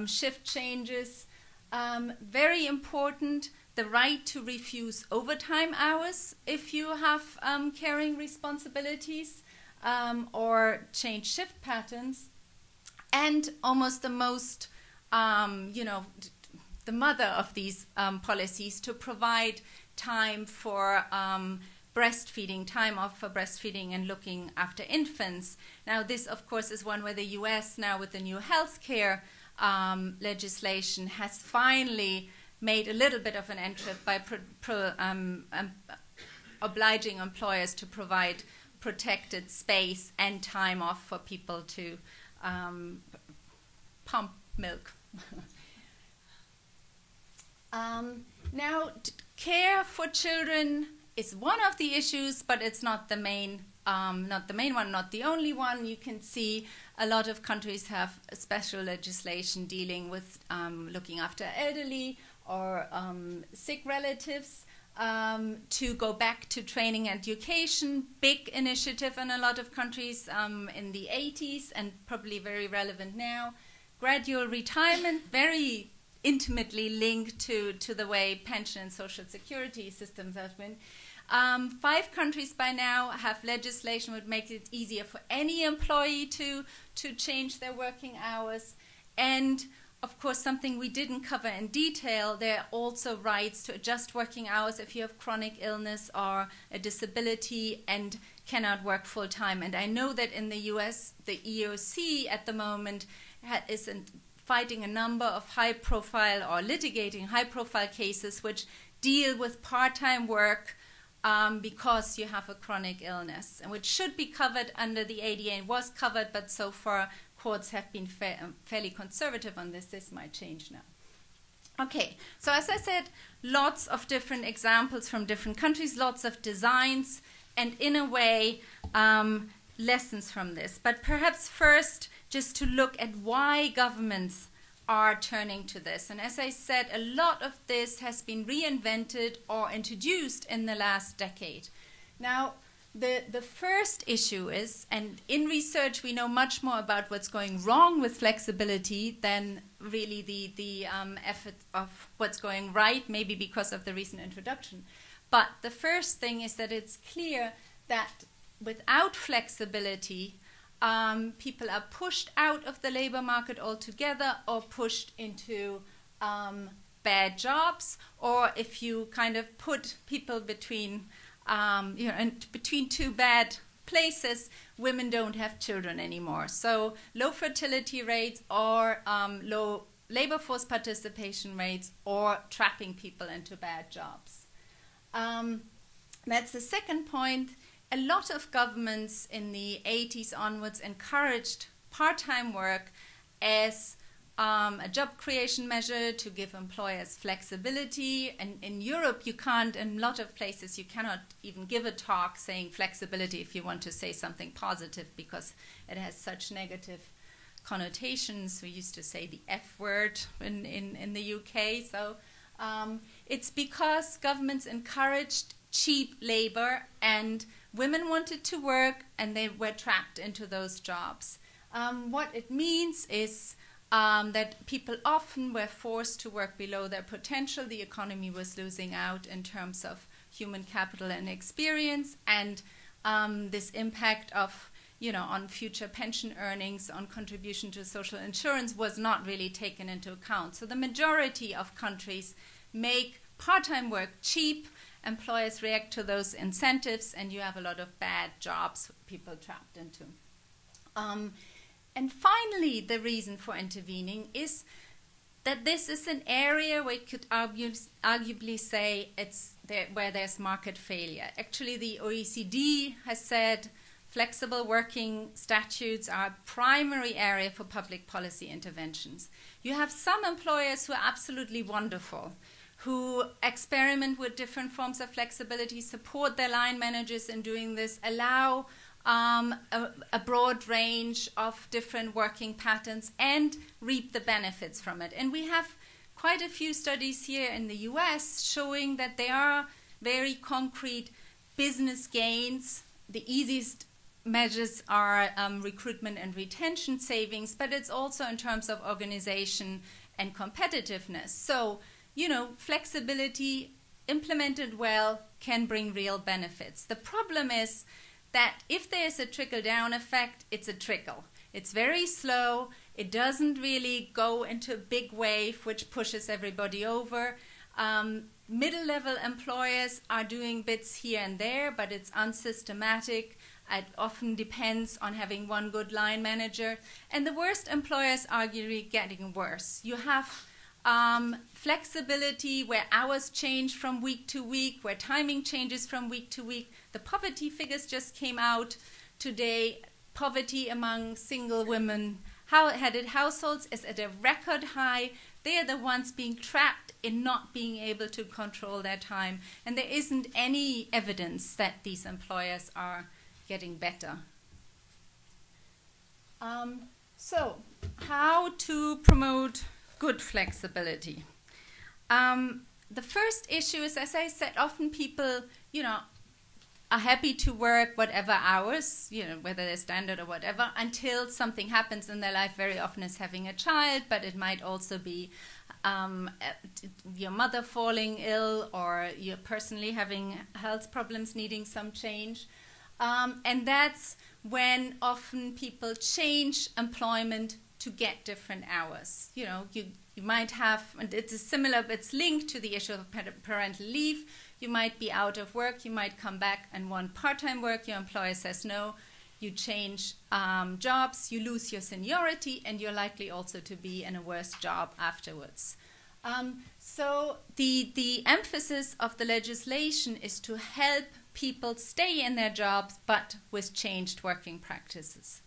shift changes. Very important, the right to refuse overtime hours if you have caring responsibilities or change shift patterns. And almost the most, the mother of these policies, to provide time for breastfeeding, time off for breastfeeding and looking after infants. Now this, of course, is one where the US now with the new healthcare legislation has finally made a little bit of an entry by obliging employers to provide protected space and time off for people to pump milk. Now, care for children is one of the issues, but it's not the main one, not the only one. You can see a lot of countries have special legislation dealing with looking after elderly or sick relatives. to go back to training and education, big initiative in a lot of countries in the 80s and probably very relevant now. Gradual retirement, very intimately linked to the way pension and social security systems have been. 5 countries by now have legislation that would make it easier for any employee to change their working hours. And of course, something we didn't cover in detail, there are also rights to adjust working hours if you have chronic illness or a disability and cannot work full time. And I know that in the US, the EEOC at the moment is fighting a number of high-profile or litigating high-profile cases which deal with part-time work because you have a chronic illness, and which should be covered under the ADA and was covered, but so far courts have been fairly conservative on this. This might change now. Okay, so as I said, lots of different examples from different countries, lots of designs, and in a way, lessons from this. But perhaps first, just to look at why governments are turning to this. And as I said, a lot of this has been reinvented or introduced in the last decade. Now, the first issue is, and in research we know much more about what's going wrong with flexibility than really the effort of what's going right, maybe because of the recent introduction. But the first thing is that it's clear that without flexibility, people are pushed out of the labor market altogether or pushed into bad jobs, or if you kind of put people between between 2 bad places, women don't have children anymore. So low fertility rates or low labor force participation rates or trapping people into bad jobs. That's the second point. A lot of governments in the 80s onwards encouraged part-time work as a job creation measure to give employers flexibility. And in Europe, you can't, in a lot of places, you cannot even give a talk saying flexibility if you want to say something positive because it has such negative connotations. We used to say the F word in the UK. So it's because governments encouraged cheap labor and women wanted to work and they were trapped into those jobs. What it means is that people often were forced to work below their potential. The economy was losing out in terms of human capital and experience, and this impact of, on future pension earnings, on contribution to social insurance was not really taken into account. So the majority of countries make part-time work cheap. Employers react to those incentives, and you have a lot of bad jobs people trapped into. And finally, the reason for intervening is that this is an area where you could arguably say it's where there's market failure. Actually, the OECD has said flexible working statutes are a primary area for public policy interventions. You have some employers who are absolutely wonderful, who experiment with different forms of flexibility, support their line managers in doing this, allow a broad range of different working patterns and reap the benefits from it. And we have quite a few studies here in the US showing that there are very concrete business gains. The easiest measures are recruitment and retention savings, but it's also in terms of organization and competitiveness. So, flexibility implemented well can bring real benefits. The problem is that if there's a trickle-down effect, it's a trickle. It's very slow. It doesn't really go into a big wave which pushes everybody over. Middle-level employers are doing bits here and there, but it's unsystematic. It often depends on having one good line manager. And the worst employers are really getting worse. You have flexibility where hours change from week to week, where timing changes from week to week. The poverty figures just came out today. Poverty among single women-headed households is at a record high. They are the ones being trapped in not being able to control their time. And there isn't any evidence that these employers are getting better. So, how to promote good flexibility? the first issue is, as I said, often people, are happy to work whatever hours, whether they're standard or whatever, until something happens in their life. Very often it's having a child, but it might also be your mother falling ill, or you're personally having health problems needing some change. And that's when often people change employment to get different hours. You might have, and it's linked to the issue of parental leave. You might be out of work, you might come back and want part-time work, your employer says no, you change jobs, you lose your seniority, and you're likely also to be in a worse job afterwards. So the emphasis of the legislation is to help people stay in their jobs, but with changed working practices.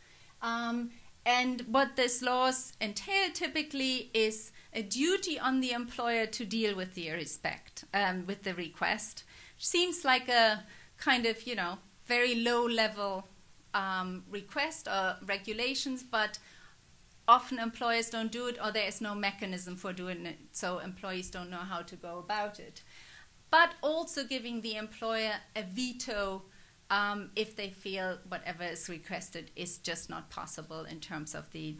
And what these laws entail typically is a duty on the employer to deal with the with the request. Seems like a kind of, very low-level request or regulations, but often employers don't do it, or there is no mechanism for doing it, so employees don't know how to go about it. But also giving the employer a veto if they feel whatever is requested is just not possible in terms of the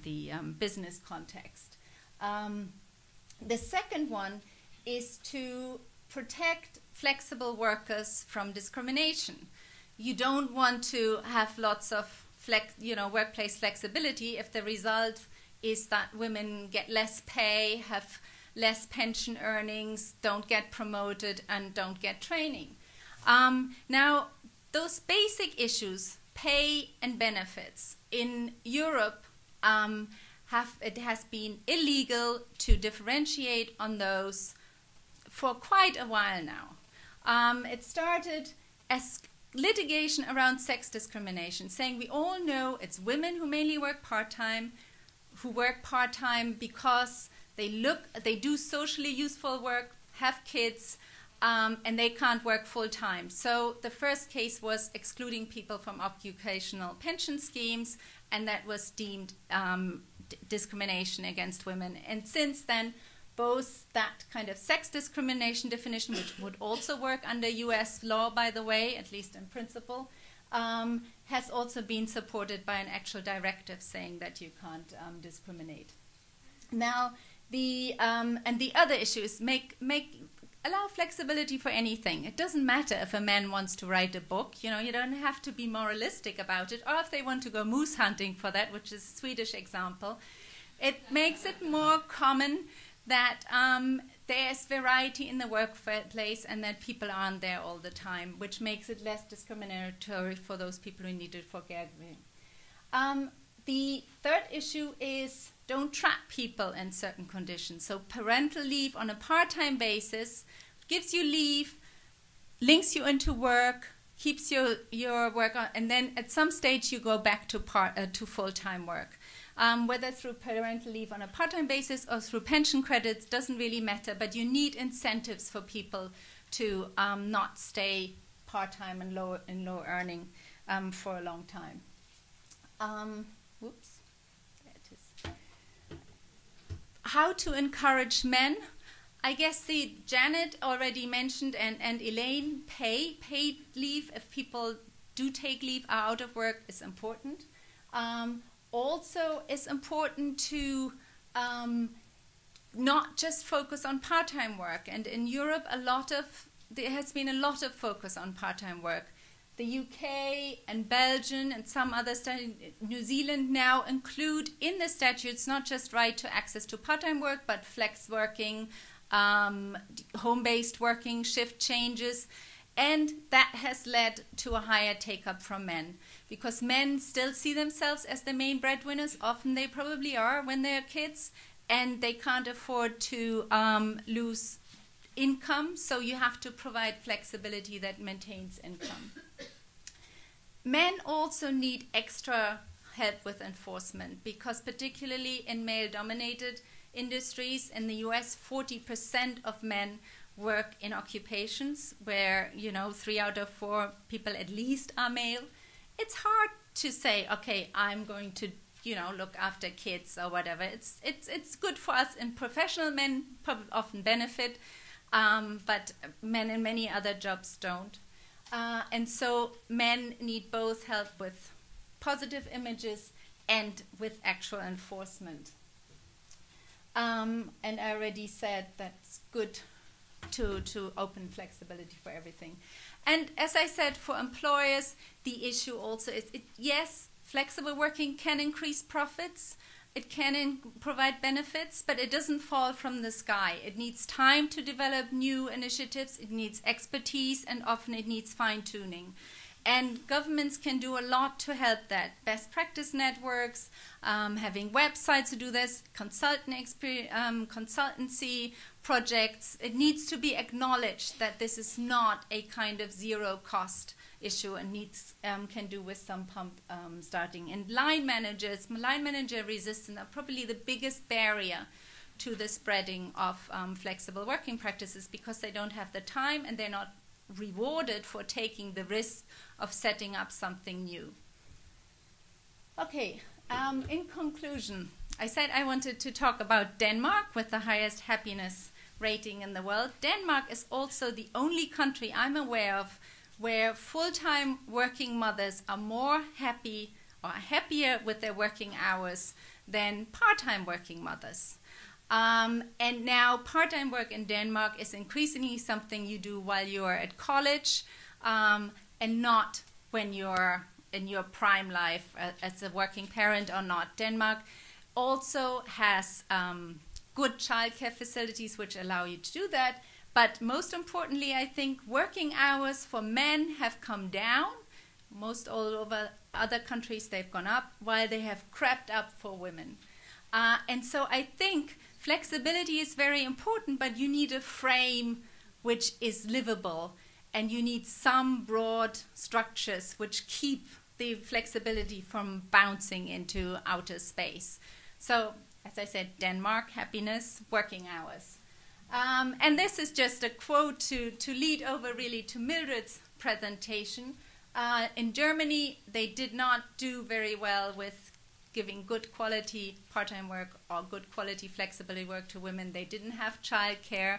business context. The second one is to protect flexible workers from discrimination. You don't want to have lots of workplace flexibility if the result is that women get less pay, have less pension earnings, don't get promoted, and don't get training. Now, those basic issues, pay and benefits, in Europe it has been illegal to differentiate on those for quite a while now. It started as litigation around sex discrimination, saying we all know it's women who mainly work part-time, because they do socially useful work, have kids, and they can't work full-time. So the first case was excluding people from occupational pension schemes, and that was deemed discrimination against women. And since then, both that kind of sex discrimination definition, which would also work under US law, by the way, at least in principle, has also been supported by an actual directive saying that you can't discriminate. Now, the other issue is allow flexibility for anything. It doesn't matter if a man wants to write a book. You don't have to be moralistic about it. Or if they want to go moose hunting for that, which is a Swedish example, it makes it more common that there's variety in the workplace and that people aren't there all the time, which makes it less discriminatory for those people who need it for caregiving. The third issue is don't trap people in certain conditions. So parental leave on a part-time basis gives you leave, links you into work, keeps your work on, and then at some stage you go back to full-time work. Whether through parental leave on a part-time basis or through pension credits doesn't really matter, but you need incentives for people to not stay part-time and low earning for a long time. There it is. How to encourage men? I guess Janet already mentioned, and Elaine, paid leave, if people do take leave, are out of work, is important. Also, it's important to not just focus on part-time work. And in Europe, there has been a lot of focus on part-time work. The UK and Belgium and some other states, New Zealand now include in the statutes not just right to access to part-time work, but flex working, home-based working, shift changes. And that has led to a higher take-up from men, because men still see themselves as the main breadwinners. Often they probably are when they're kids, and they can't afford to lose income, so you have to provide flexibility that maintains income. Men also need extra help with enforcement, because particularly in male-dominated industries in the US, 40% of men work in occupations where 3 out of 4 people at least are male. It's hard to say, okay, I'm going to look after kids or whatever. It's good for us, and professional men often benefit. but men in many other jobs don't. And so men need both help with positive images and with actual enforcement. And I already said that's good to open flexibility for everything. And as I said, for employers, the issue also is, yes, flexible working can increase profits, it can provide benefits, but it doesn't fall from the sky. It needs time to develop new initiatives, it needs expertise, and often it needs fine-tuning. And governments can do a lot to help that. Best practice networks, having websites to do this, consultancy projects. It needs to be acknowledged that this is not a kind of zero-cost issue and can do with some pump starting. And line manager resistance are probably the biggest barrier to the spreading of flexible working practices because they don't have the time and they're not rewarded for taking the risk of setting up something new. Okay, in conclusion, I said I wanted to talk about Denmark with the highest happiness rating in the world. Denmark is also the only country I'm aware of where full-time working mothers are more happy or happier with their working hours than part-time working mothers. And now part-time work in Denmark is increasingly something you do while you're at college and not when you're in your prime life as a working parent or not. Denmark also has good childcare facilities which allow you to do that. But most importantly, I think working hours for men have come down. Most all over other countries they've gone up, while they have crept up for women. And so I think flexibility is very important, but you need a frame which is livable, and you need some broad structures which keep the flexibility from bouncing into outer space. So, as I said, Denmark, happiness, working hours. And this is just a quote to lead over really to Mildred's presentation. In Germany, they did not do very well with giving good quality part-time work or good quality flexibility work to women. They didn't have childcare.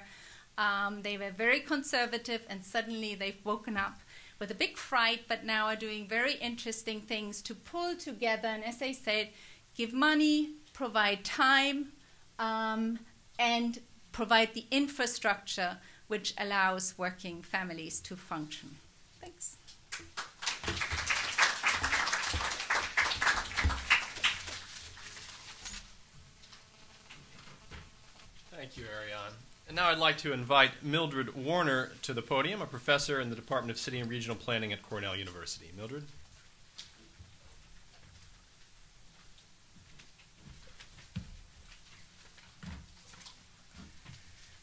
They were very conservative, and suddenly they've woken up with a big fright, but now are doing very interesting things to pull together. And as I said, give money, provide time, and provide the infrastructure which allows working families to function. Thanks. Thank you, Ariane. And now I'd like to invite Mildred Warner to the podium, a professor in the Department of City and Regional Planning at Cornell University. Mildred?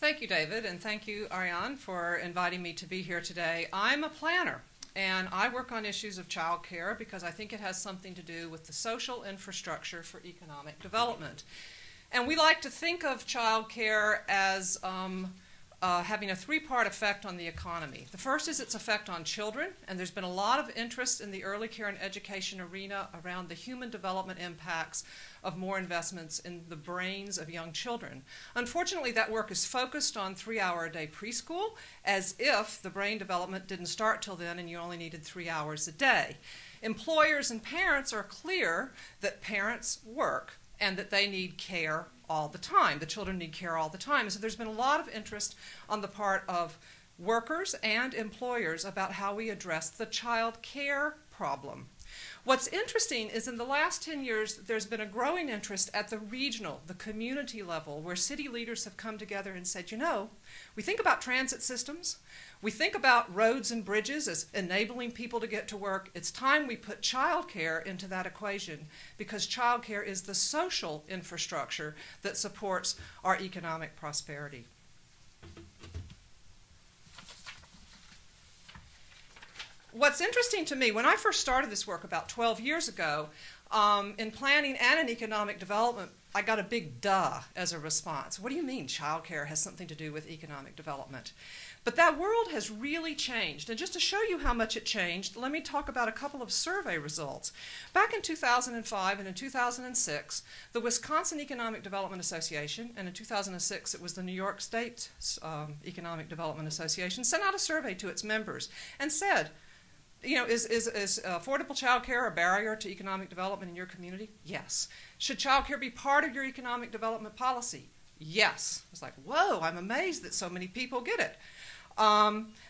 Thank you, David, and thank you, Ariane, for inviting me to be here today. I'm a planner, and I work on issues of child care because I think it has something to do with the social infrastructure for economic development. And we like to think of child care as having a three-part effect on the economy. The first is its effect on children, and there's been a lot of interest in the early care and education arena around the human development impacts of more investments in the brains of young children. Unfortunately, that work is focused on 3-hour-a-day preschool, as if the brain development didn't start till then and you only needed 3 hours a day. Employers and parents are clear that parents work and that they need care all the time. The children need care all the time. So there's been a lot of interest on the part of workers and employers about how we address the child care problem. What's interesting is in the last 10 years, there's been a growing interest at the regional, the community level, where city leaders have come together and said, you know, we think about transit systems, we think about roads and bridges as enabling people to get to work. It's time we put childcare into that equation because childcare is the social infrastructure that supports our economic prosperity. What's interesting to me, when I first started this work about 12 years ago, In planning and in economic development, I got a big duh as a response. What do you mean childcare has something to do with economic development? But that world has really changed. And just to show you how much it changed, let me talk about a couple of survey results. Back in 2005 and in 2006, the Wisconsin Economic Development Association, and in 2006 it was the New York State Economic Development Association, sent out a survey to its members and said, you know, is affordable child care a barrier to economic development in your community? Yes. Should child care be part of your economic development policy? Yes. It's like, whoa, I'm amazed that so many people get it.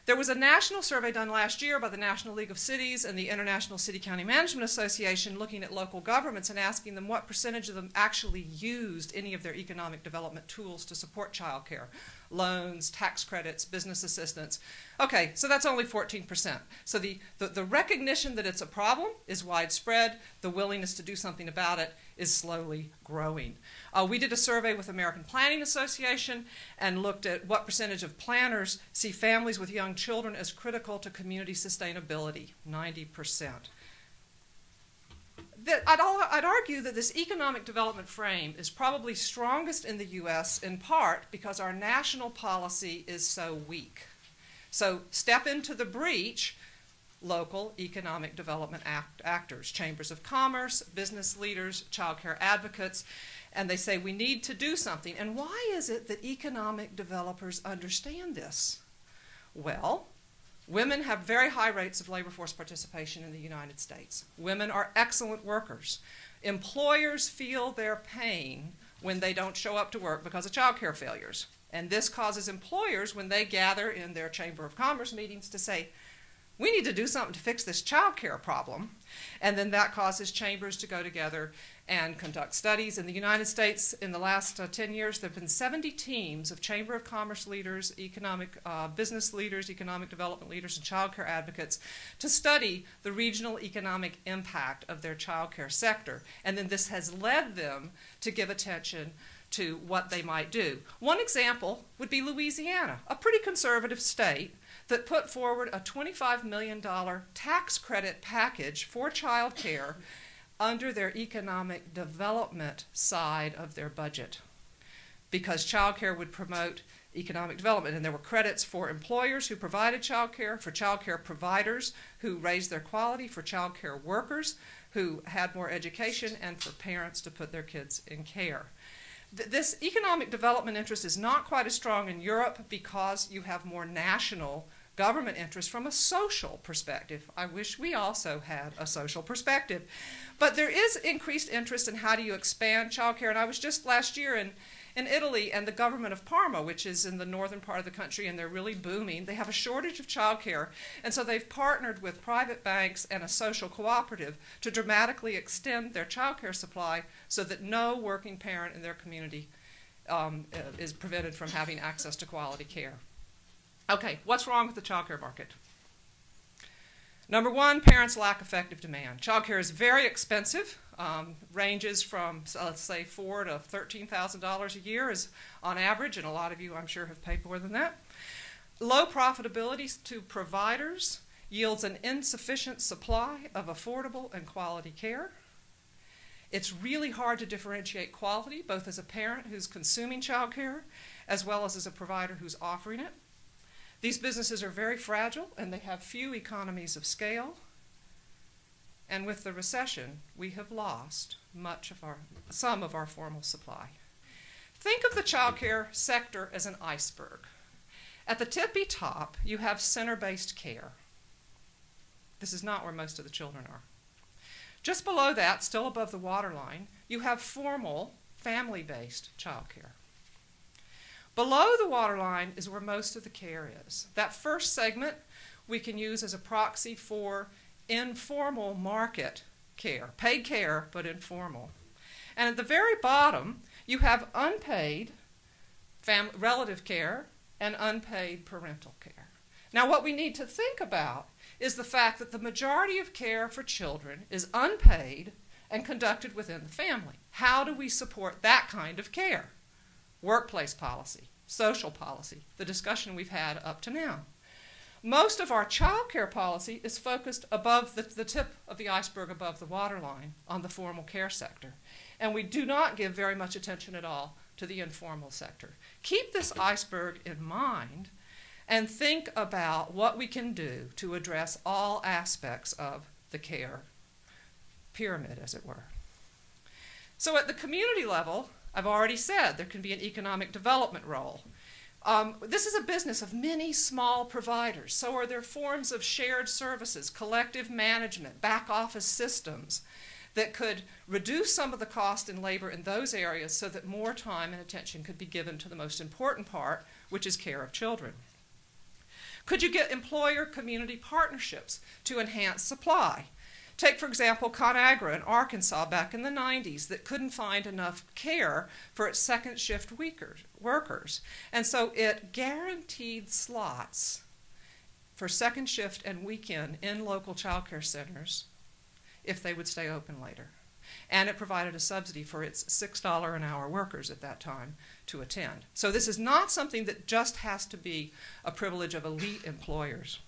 There was a national survey done last year by the National League of Cities and the International City County Management Association looking at local governments and asking them what percentage of them actually used any of their economic development tools to support child care. Loans, tax credits, business assistance. Okay, so that's only 14%. So the recognition that it's a problem is widespread. The willingness to do something about it is slowly growing. We did a survey with American Planning Association and looked at what percentage of planners see families with young children as critical to community sustainability, 90%. I'd argue that this economic development frame is probably strongest in the U.S. in part because our national policy is so weak. So step into the breach local economic development actors, chambers of commerce, business leaders, child care advocates, and they say we need to do something. And why is it that economic developers understand this? Well, women have very high rates of labor force participation in the United States. Women are excellent workers. Employers feel their pain when they don't show up to work because of child care failures. And this causes employers, when they gather in their Chamber of Commerce meetings, to say, we need to do something to fix this child care problem. And then that causes chambers to go together and conduct studies. In the United States, in the last 10 years, there have been 70 teams of Chamber of Commerce leaders, business leaders, economic development leaders, and child care advocates to study the regional economic impact of their child care sector. And then this has led them to give attention to what they might do. One example would be Louisiana, a pretty conservative state that put forward a $25 million tax credit package for child care under their economic development side of their budget, because child care would promote economic development. And there were credits for employers who provided child care, for child care providers who raised their quality, for child care workers who had more education, and for parents to put their kids in care. This economic development interest is not quite as strong in Europe because you have more national government interest from a social perspective. I wish we also had a social perspective. But there is increased interest in how do you expand child care. And I was just last year in Italy, and the government of Parma, which is in the northern part of the country, and they're really booming. They have a shortage of child care, and so they've partnered with private banks and a social cooperative to dramatically extend their child care supply so that no working parent in their community is prevented from having access to quality care. Okay, what's wrong with the child care market? Number one, parents lack effective demand. Child care is very expensive, ranges from, let's say, $4,000 to $13,000 a year is on average, and a lot of you, I'm sure, have paid more than that. Low profitability to providers yields an insufficient supply of affordable and quality care. It's really hard to differentiate quality, both as a parent who's consuming child care, as well as a provider who's offering it. These businesses are very fragile, and they have few economies of scale. And with the recession, we have lost some of our formal supply. Think of the child care sector as an iceberg. At the tippy top, you have center-based care. This is not where most of the children are. Just below that, still above the waterline, you have formal, family-based child care. Below the waterline is where most of the care is. That first segment we can use as a proxy for informal market care, paid care, but informal. And at the very bottom, you have unpaid relative care and unpaid parental care. Now, what we need to think about is the fact that the majority of care for children is unpaid and conducted within the family. How do we support that kind of care? Workplace policy, social policy, the discussion we've had up to now. Most of our child care policy is focused above the tip of the iceberg above the waterline on the formal care sector. And we do not give very much attention at all to the informal sector. Keep this iceberg in mind and think about what we can do to address all aspects of the care pyramid, as it were. So at the community level, I've already said there can be an economic development role. This is a business of many small providers. So are there forms of shared services, collective management, back office systems that could reduce some of the cost in labor in those areas so that more time and attention could be given to the most important part, which is care of children. Could you get employer-community partnerships to enhance supply? Take, for example, ConAgra in Arkansas back in the 90s that couldn't find enough care for its second shift workers. And so it guaranteed slots for second shift and weekend in local child care centers if they would stay open later. And it provided a subsidy for its $6 an hour workers at that time to attend. So this is not something that just has to be a privilege of elite employers.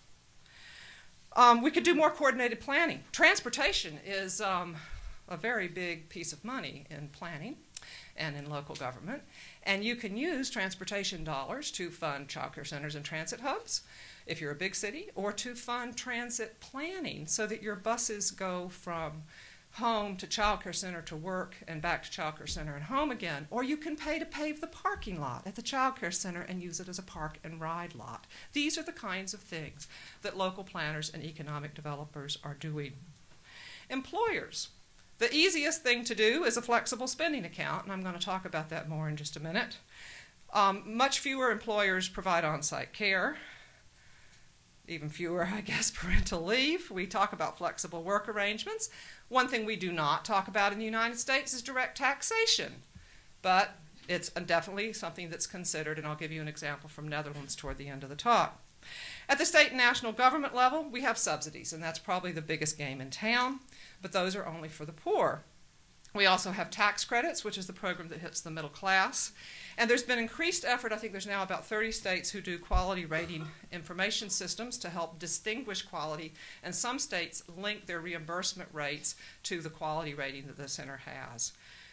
We could do more coordinated planning. Transportation is a very big piece of money in planning and in local government. And you can use transportation dollars to fund child care centers and transit hubs if you're a big city, or to fund transit planning so that your buses go from home to child care center to work and back to child care center and home again. Or you can pay to pave the parking lot at the child care center and use it as a park and ride lot. These are the kinds of things that local planners and economic developers are doing. Employers. The easiest thing to do is a flexible spending account, and I'm going to talk about that more in just a minute. Much fewer employers provide on-site care. Even fewer, I guess, parental leave. We talk about flexible work arrangements. One thing we do not talk about in the United States is direct taxation, but it's definitely something that's considered, and I'll give you an example from Netherlands toward the end of the talk. At the state and national government level, we have subsidies, and that's probably the biggest game in town, but those are only for the poor. We also have tax credits, which is the program that hits the middle class. And there's been increased effort. I think there's now about 30 states who do quality rating information systems to help distinguish quality, and some states link their reimbursement rates to the quality rating that the center has.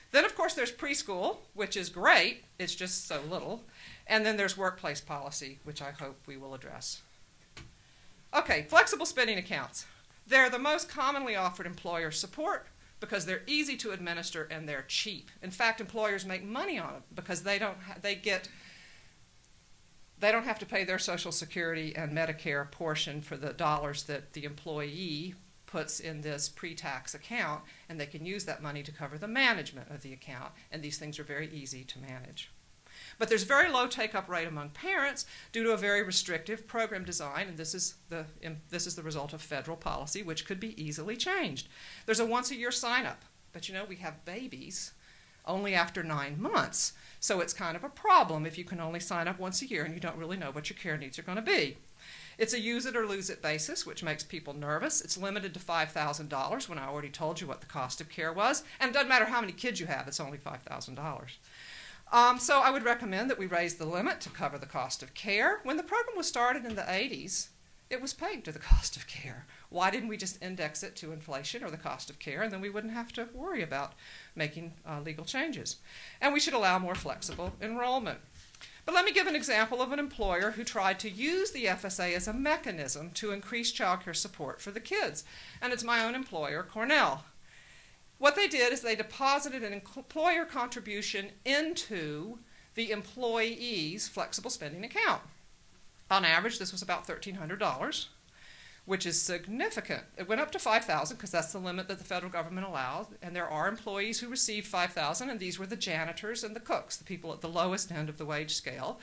Then, of course, there's preschool, which is great. It's just so little. And then there's workplace policy, which I hope we will address. Okay, flexible spending accounts. They're the most commonly offered employer support because they're easy to administer and they're cheap. In fact, employers make money on them because they don't have to pay their Social Security and Medicare portion for the dollars that the employee puts in this pre-tax account, and they can use that money to cover the management of the account, and these things are very easy to manage. But there's very low take-up rate among parents due to a very restrictive program design, and this is the result of federal policy, which could be easily changed. There's a once-a-year sign-up, but you know, we have babies only after 9 months, so it's kind of a problem if you can only sign up once a year and you don't really know what your care needs are going to be. It's a use-it-or-lose-it basis, which makes people nervous. It's limited to $5,000 when I already told you what the cost of care was, and it doesn't matter how many kids you have, it's only $5,000. So I would recommend that we raise the limit to cover the cost of care. When the program was started in the 80s, it was pegged to the cost of care. Why didn't we just index it to inflation or the cost of care, and then we wouldn't have to worry about making legal changes? And we should allow more flexible enrollment. But let me give an example of an employer who tried to use the FSA as a mechanism to increase child care support for the kids. And it's my own employer, Cornell. What they did is they deposited an employer contribution into the employee's flexible spending account. On average, this was about $1,300, which is significant. It went up to $5,000 because that's the limit that the federal government allowed, and there are employees who received $5,000, and these were the janitors and the cooks, the people at the lowest end of the wage scale.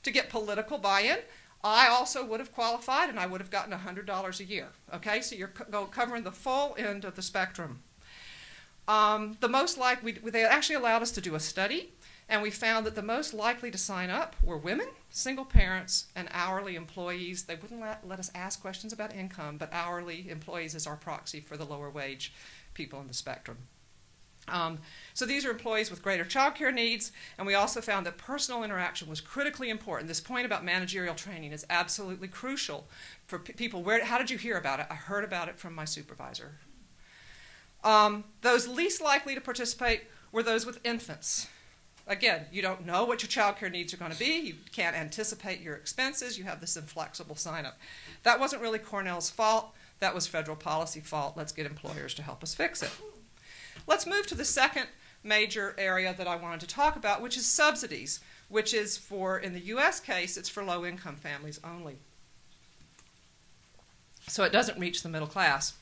To get political buy-in, I also would have qualified, and I would have gotten $100 a year. Okay, so you're covering the full end of the spectrum. They actually allowed us to do a study, and we found that the most likely to sign up were women, single parents, and hourly employees. They wouldn't let us ask questions about income, but hourly employees is our proxy for the lower wage people in the spectrum. So these are employees with greater child care needs, and we also found that personal interaction was critically important. This point about managerial training is absolutely crucial for people. How did you hear about it? I heard about it from my supervisor. Those least likely to participate were those with infants. Again, you don't know what your child care needs are going to be. You can't anticipate your expenses. You have this inflexible sign-up. That wasn't really Cornell's fault. That was federal policy fault. Let's get employers to help us fix it. Let's move to the second major area that I wanted to talk about, which is subsidies, which is for, in the U.S. case, it's for low-income families only. So it doesn't reach the middle class.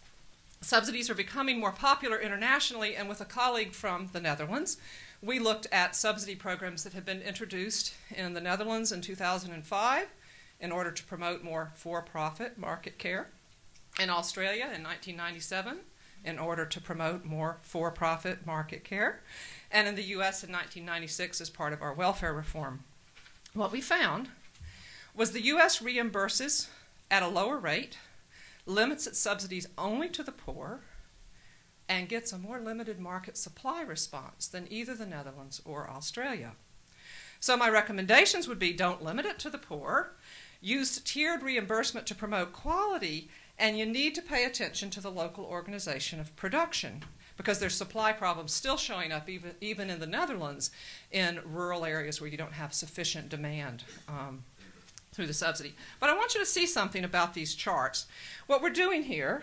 Subsidies are becoming more popular internationally, and with a colleague from the Netherlands, we looked at subsidy programs that had been introduced in the Netherlands in 2005 in order to promote more for-profit market care, in Australia in 1997 in order to promote more for-profit market care, and in the U.S. in 1996 as part of our welfare reform. What we found was the U.S. reimburses at a lower rate, limits its subsidies only to the poor, and gets a more limited market supply response than either the Netherlands or Australia. So my recommendations would be don't limit it to the poor, use tiered reimbursement to promote quality, and you need to pay attention to the local organization of production because there's supply problems still showing up even in the Netherlands in rural areas where you don't have sufficient demand through the subsidy. But I want you to see something about these charts. What we're doing here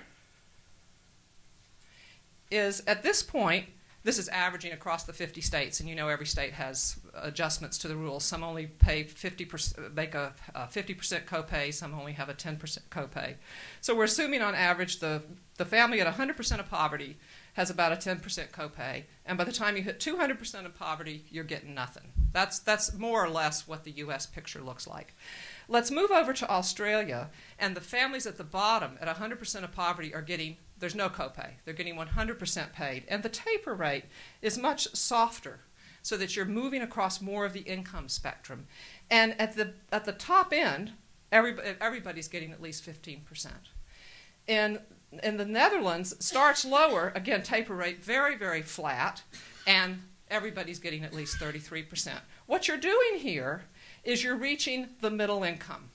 is at this point, this is averaging across the 50 states, and you know every state has adjustments to the rules. Some only pay 50%, make a 50% copay. Some only have a 10% copay. So we're assuming on average the family at 100% of poverty has about a 10% copay, and by the time you hit 200% of poverty, you're getting nothing. That's more or less what the U.S. picture looks like. Let's move over to Australia, and the families at the bottom at 100% of poverty are getting, there's no copay. They're getting 100% paid, and the taper rate is much softer so that you're moving across more of the income spectrum. And at the top end, everybody's getting at least 15%. In the Netherlands, starts lower, again, taper rate very, very flat, and everybody's getting at least 33%. What you're doing here is you're reaching the middle income.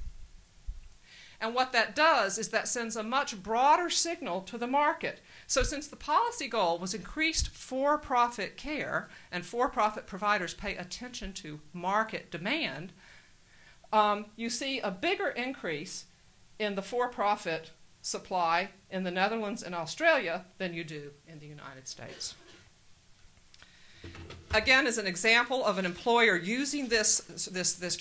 And what that does is that sends a much broader signal to the market. So since the policy goal was increased for-profit care, and for-profit providers pay attention to market demand, you see a bigger increase in the for-profit supply in the Netherlands and Australia than you do in the United States. Again, as an example of an employer using this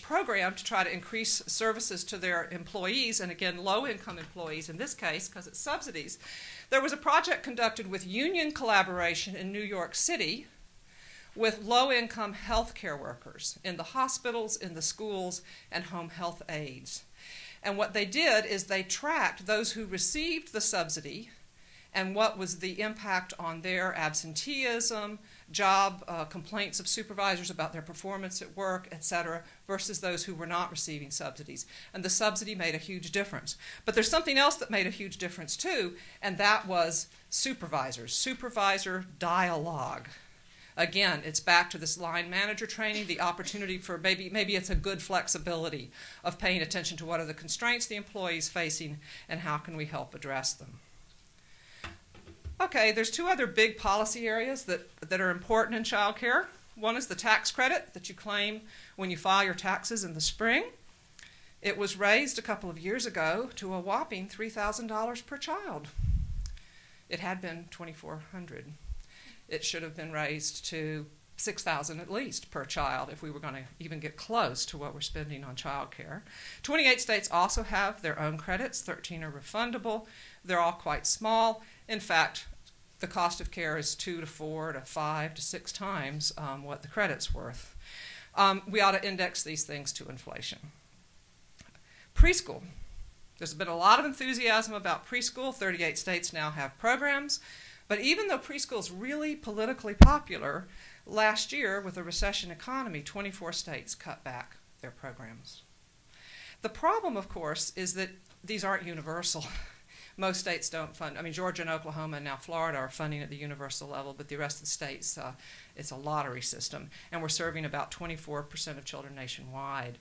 program to try to increase services to their employees, and again, low-income employees in this case, because it's subsidies, there was a project conducted with union collaboration in New York City with low-income healthcare workers in the hospitals, in the schools, and home health aides. And what they did is they tracked those who received the subsidy and what was the impact on their absenteeism, job complaints of supervisors about their performance at work, etc., versus those who were not receiving subsidies. And the subsidy made a huge difference. But there's something else that made a huge difference too, and that was supervisors, supervisor dialogue. Again, it's back to this line manager training, the opportunity for maybe it's a good flexibility of paying attention to what are the constraints the employee is facing and how can we help address them. Okay, there's two other big policy areas that are important in child care. One is the tax credit that you claim when you file your taxes in the spring. It was raised a couple of years ago to a whopping $3,000 per child. It had been $2,400. It should have been raised to $6,000 at least per child if we were going to even get close to what we're spending on child care. 28 states also have their own credits. 13 are refundable. They're all quite small. In fact, the cost of care is 2 to 4 to 5 to 6 times what the credit's worth. We ought to index these things to inflation. Preschool. There's been a lot of enthusiasm about preschool. 38 states now have programs. But even though preschool is really politically popular, last year with a recession economy, 24 states cut back their programs. The problem, of course, is that these aren't universal. Most states don't fund. I mean, Georgia and Oklahoma and now Florida are funding at the universal level, but the rest of the states, it's a lottery system. And we're serving about 24% of children nationwide.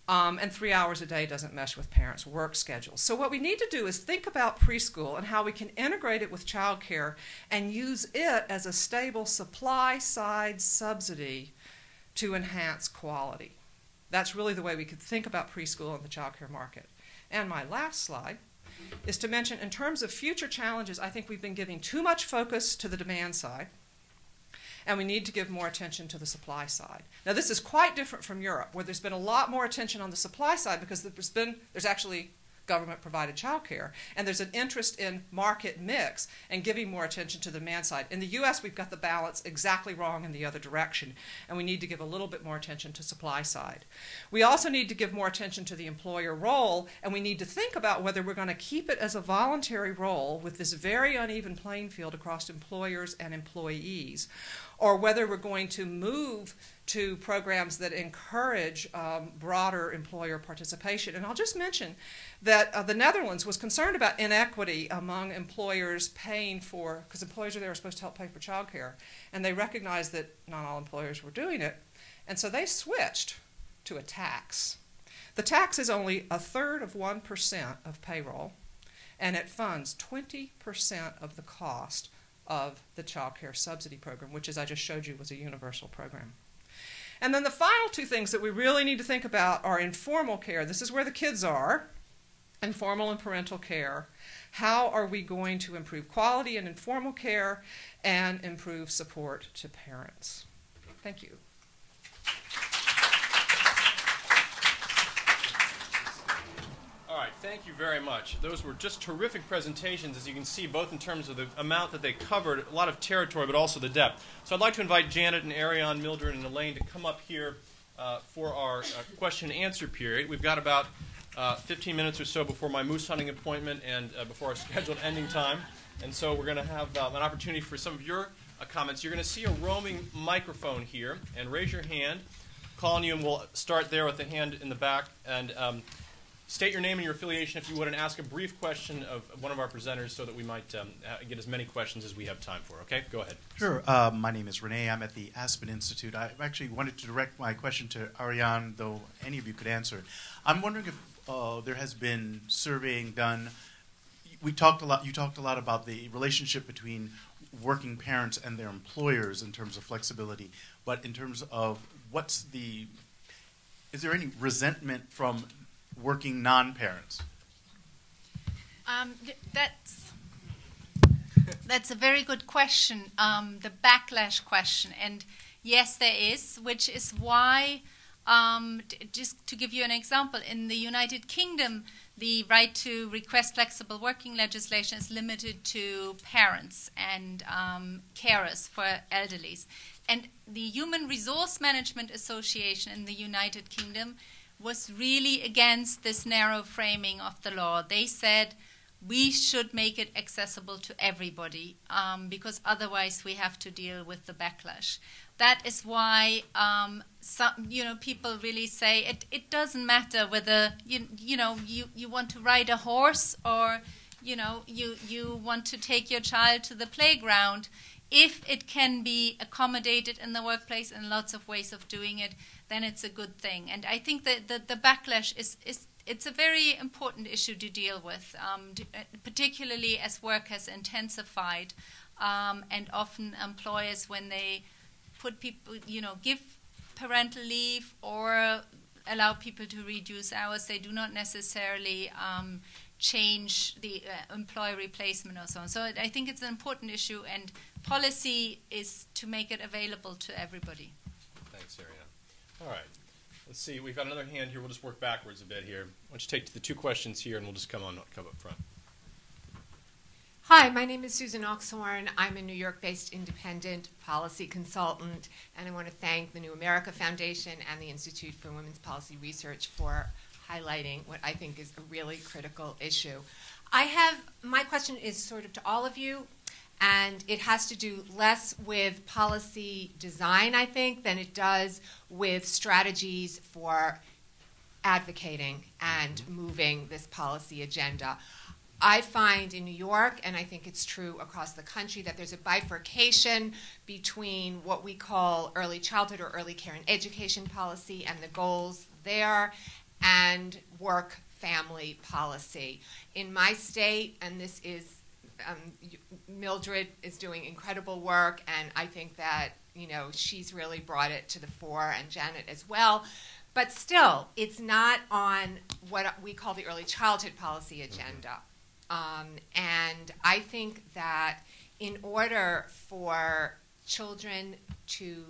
And 3 hours a day doesn't mesh with parents' work schedules. So what we need to do is think about preschool and how we can integrate it with child care and use it as a stable supply-side subsidy to enhance quality. That's really the way we could think about preschool and the child care market. And my last slide is to mention, in terms of future challenges, I think we've been giving too much focus to the demand side, and we need to give more attention to the supply side. Now, this is quite different from Europe, where there's been a lot more attention on the supply side because there's actually government-provided child care, and there's an interest in market mix and giving more attention to the demand side. In the U.S., we've got the balance exactly wrong in the other direction, and we need to give a little bit more attention to supply side. We also need to give more attention to the employer role, and we need to think about whether we're going to keep it as a voluntary role with this very uneven playing field across employers and employees, or whether we're going to move to programs that encourage broader employer participation. And I'll just mention that the Netherlands was concerned about inequity among employers paying for, because employers are there are supposed to help pay for child care, and they recognized that not all employers were doing it, and so they switched to a tax. The tax is only 1/3 of 1% of payroll, and it funds 20% of the cost of the child care subsidy program, which, as I just showed you, was a universal program. And then the final two things that we really need to think about are informal care. This is where the kids are, informal and parental care. How are we going to improve quality in informal care and improve support to parents? Thank you. All right, thank you very much. Those were just terrific presentations, as you can see, both in terms of the amount that they covered, a lot of territory, but also the depth. So I'd like to invite Janet and Ariane, Mildred, and Elaine to come up here for our question and answer period. We've got about 15 minutes or so before my moose hunting appointment and before our scheduled ending time. And so we're going to have an opportunity for some of your comments. You're going to see a roaming microphone here, and raise your hand. Call on you, and we'll start there with the hand in the back. And state your name and your affiliation, if you would, and ask a brief question of one of our presenters so that we might get as many questions as we have time for. Okay? Go ahead. Sure. My name is Renee. I'm at the Aspen Institute. I actually wanted to direct my question to Ariane, though any of you could answer it. I'm wondering if there has been surveying done. You talked a lot about the relationship between working parents and their employers in terms of flexibility, but in terms of is there any resentment from working non-parents? That's a very good question, the backlash question. And yes, there is, which is why, just to give you an example, in the United Kingdom, the right to request flexible working legislation is limited to parents and carers for elderlies. And the Human Resource Management Association in the United Kingdom was really against this narrow framing of the law. They said we should make it accessible to everybody because otherwise we have to deal with the backlash. That is why people really say it doesn't matter whether you want to ride a horse or you want to take your child to the playground. If it can be accommodated in the workplace and lots of ways of doing it, then it's a good thing. And I think that the backlash it's a very important issue to deal with, particularly as work has intensified, and often employers, when they put people, give parental leave or allow people to reduce hours, they do not necessarily change the employee replacement or so on. So I think it's an important issue, and policy is to make it available to everybody. Thanks, Ariane. All right. Let's see. We've got another hand here. We'll just work backwards a bit here. Why don't you take the two questions here, and we'll just come up front. Hi, my name is Susan Oxhorn. I'm a New York-based independent policy consultant, and I want to thank the New America Foundation and the Institute for Women's Policy Research for highlighting what I think is a really critical issue. My question is sort of to all of you, and it has to do less with policy design, I think, than it does with strategies for advocating and moving this policy agenda. I find in New York, and I think it's true across the country, that there's a bifurcation between what we call early childhood or early care and education policy and the goals there, and work-family policy. In my state, and this is, Mildred is doing incredible work, and I think that, she's really brought it to the fore, and Janet as well. But still, it's not on what we call the early childhood policy agenda. And I think that in order for children to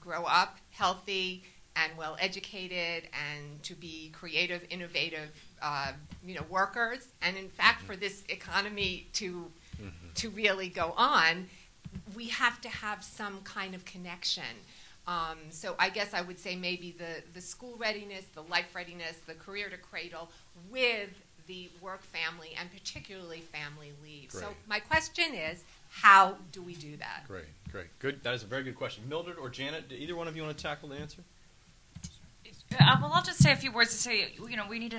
grow up healthy and well educated and to be creative, innovative, workers, and in fact for this economy to really go on, we have to have some kind of connection. So I guess I would say maybe the school readiness, the life readiness, the career to cradle with the work family and particularly family leave. Great. So my question is, how do we do that? Great. Good. That is a very good question. Mildred or Janet, do either one of you want to tackle the answer? Well, I'll just say a few words to say, we need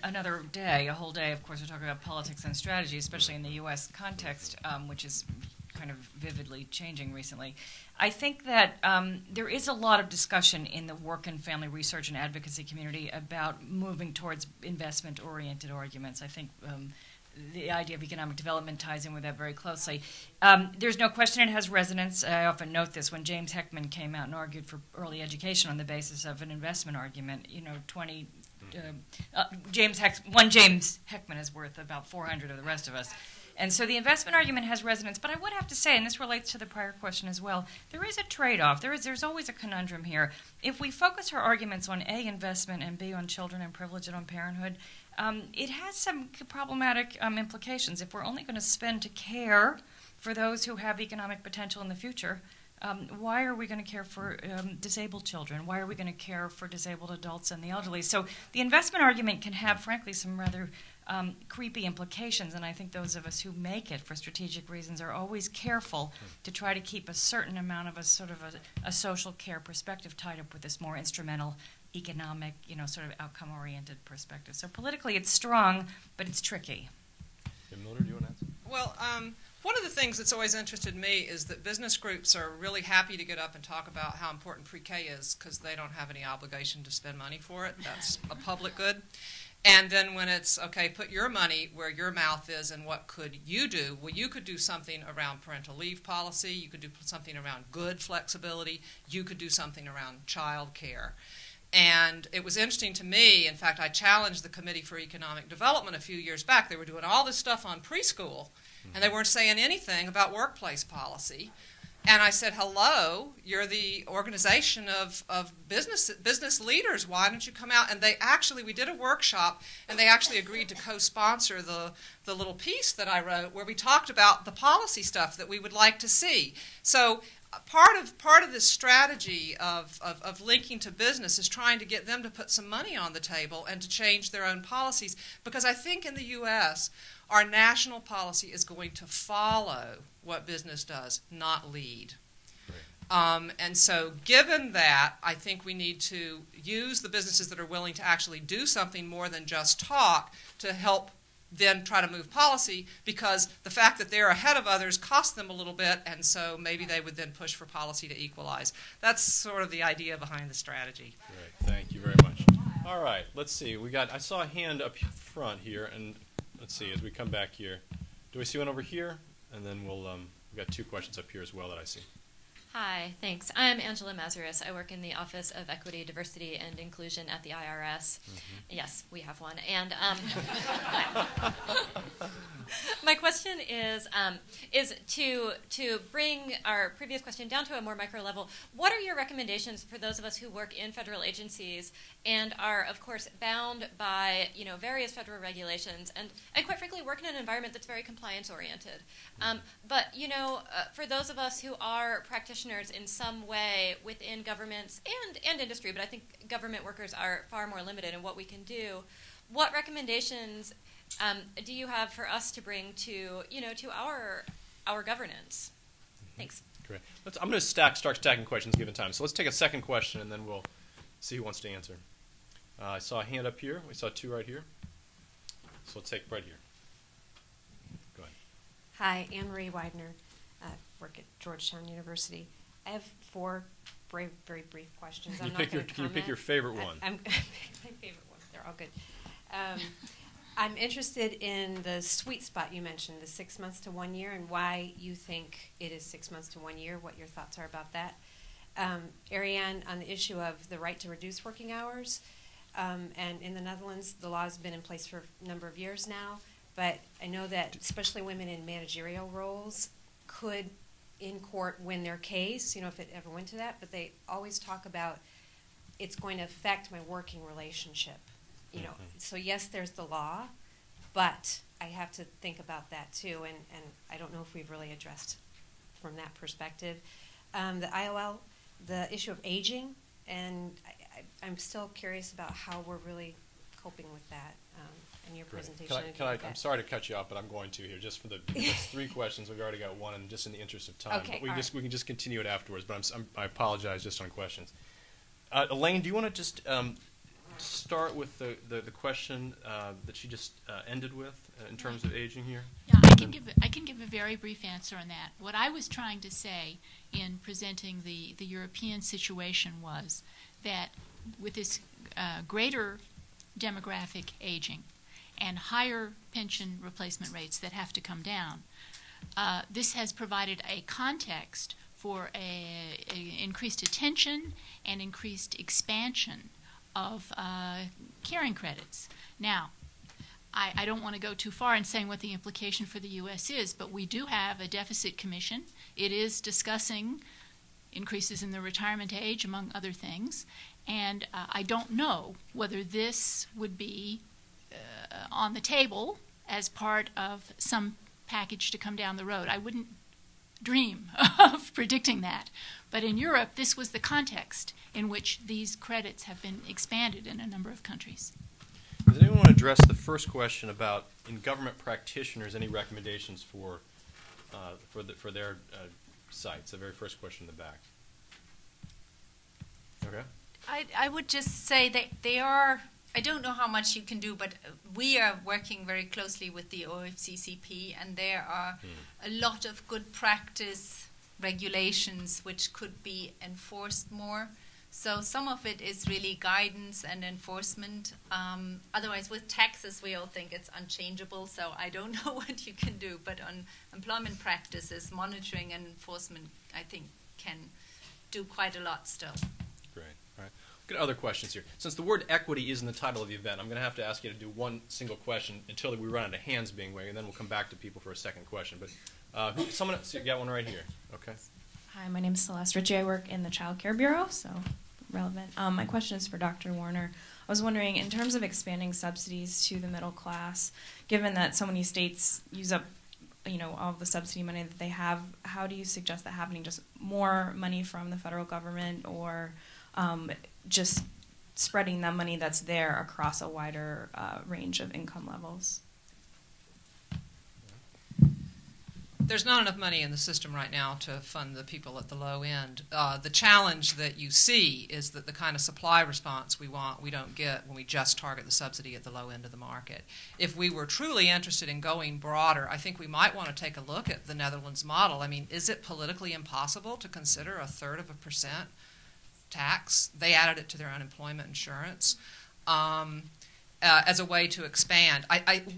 another day, a whole day. Of course, we're talking about politics and strategy, especially in the U.S. context, which is kind of vividly changing recently. I think that there is a lot of discussion in the work and family research and advocacy community about moving towards investment-oriented arguments. I think the idea of economic development ties in with that very closely. There's no question it has resonance. I often note this when James Heckman came out and argued for early education on the basis of an investment argument. James Heckman is worth about 400 of the rest of us. And so the investment argument has resonance, but I would have to say, and this relates to the prior question as well, there is a trade-off. There's always a conundrum here. If we focus our arguments on A, investment, and B, on children and privilege and on parenthood, it has some problematic implications. If we're only going to spend to care for those who have economic potential in the future, why are we going to care for disabled children? Why are we going to care for disabled adults and the elderly? So the investment argument can have, frankly, some rather creepy implications, and I think those of us who make it for strategic reasons are always careful to try to keep a certain amount of a sort of a social care perspective tied up with this more instrumental economic, sort of outcome-oriented perspective. So politically it's strong, but it's tricky. Mildred, do you want to answer? Well, one of the things that's always interested me is that business groups are really happy to get up and talk about how important pre-K is because they don't have any obligation to spend money for it. That's a public good. And then when it's, okay, put your money where your mouth is and what could you do? Well, you could do something around parental leave policy. You could do something around good flexibility. You could do something around child care. And it was interesting to me, in fact, I challenged the Committee for Economic Development a few years back. They were doing all this stuff on preschool, and they weren't saying anything about workplace policy. And I said, hello, you're the organization of business leaders. Why don't you come out? And we did a workshop, and they actually agreed to co-sponsor the little piece that I wrote where we talked about the policy stuff that we would like to see. So part of this strategy of linking to business is trying to get them to put some money on the table and to change their own policies. Because I think in the U.S., our national policy is going to follow what business does, not lead. And so given that, I think we need to use the businesses that are willing to actually do something more than just talk to help then try to move policy, because the fact that they're ahead of others costs them a little bit, and so maybe they would then push for policy to equalize. That's sort of the idea behind the strategy. Great, thank you very much. All right, let's see. I saw a hand up front here, and let's see, as we come back here. Do we see one over here? And then we've got two questions up here as well that I see. Hi, thanks. I'm Angela Mazuris. I work in the Office of Equity, Diversity, and Inclusion at the IRS. Yes, we have one. And my question is to bring our previous question down to a more micro level. What are your recommendations for those of us who work in federal agencies and are, of course, bound by various federal regulations and quite frankly work in an environment that's very compliance oriented? But for those of us who are practitioners in some way within governments and industry, but I think government workers are far more limited in what we can do. What recommendations do you have for us to bring to our governance? Thanks. Great. I'm going to start stacking questions given time. So let's take a second question and then we'll see who wants to answer. I saw a hand up here. We saw two right here. So let's take right here. Hi, Anne-Marie Widener, work at Georgetown University. I have four very brief questions. Can you pick your favorite one? My favorite one. They're all good. I'm interested in the sweet spot you mentioned, the 6 months to 1 year, and why you think it is 6 months to 1 year, what your thoughts are about that. Ariane, on the issue of the right to reduce working hours, and in the Netherlands, the law has been in place for a number of years now, but I know that especially women in managerial roles could, in court, win their case, if it ever went to that, but they always talk about it's going to affect my working relationship. So yes, there's the law, but I have to think about that too, and I don't know if we've really addressed from that perspective. The IOL, the issue of aging, and I'm still curious about how we're really coping with that in your presentation. I'm sorry to cut you off, but I'm going to here, just for the next three questions. We've already got one, and just in the interest of time. Okay, but we can just continue it afterwards, but I apologize just on questions. Elaine, do you want to just start with the question that she just ended with in terms of aging here? Yeah, I can give a very brief answer on that. What I was trying to say in presenting the European situation was that with this greater demographic aging and higher pension replacement rates that have to come down, this has provided a context for increased attention and increased expansion of caring credits. Now, I don't want to go too far in saying what the implication for the U.S. is, but we do have a deficit commission. It is discussing increases in the retirement age, among other things, and I don't know whether this would be on the table as part of some package to come down the road. I wouldn't dream of predicting that. But in Europe, this was the context in which these credits have been expanded in a number of countries. Does anyone want to address the first question about, in government practitioners, any recommendations for their sites? The very first question in the back. Okay. I would just say that they are, I don't know how much you can do, but we are working very closely with the OFCCP, and there are a lot of good practice regulations which could be enforced more. So some of it is really guidance and enforcement. Otherwise, with taxes, we all think it's unchangeable, so I don't know what you can do. But on employment practices, monitoring and enforcement, I think, can do quite a lot still. Great. All right. We've got other questions here. Since the word equity is in the title of the event, I'm going to have to ask you to do one single question until we run out of hands being waved, and then we'll come back to people for a second question. But someone got one right here. Okay. Hi, my name is Celeste Ritchie. I work in the Child Care Bureau, so relevant. My question is for Dr. Warner. I was wondering, in terms of expanding subsidies to the middle class, given that so many states use up all of the subsidy money that they have, how do you suggest that happening? Just more money from the federal government, or just spreading that money that's there across a wider range of income levels? There's not enough money in the system right now to fund the people at the low end. The challenge that you see is that the kind of supply response we want, we don't get when we just target the subsidy at the low end of the market. If we were truly interested in going broader, I think we might want to take a look at the Netherlands model. I mean, is it politically impossible to consider 0.33% tax? They added it to their unemployment insurance. As a way to expand.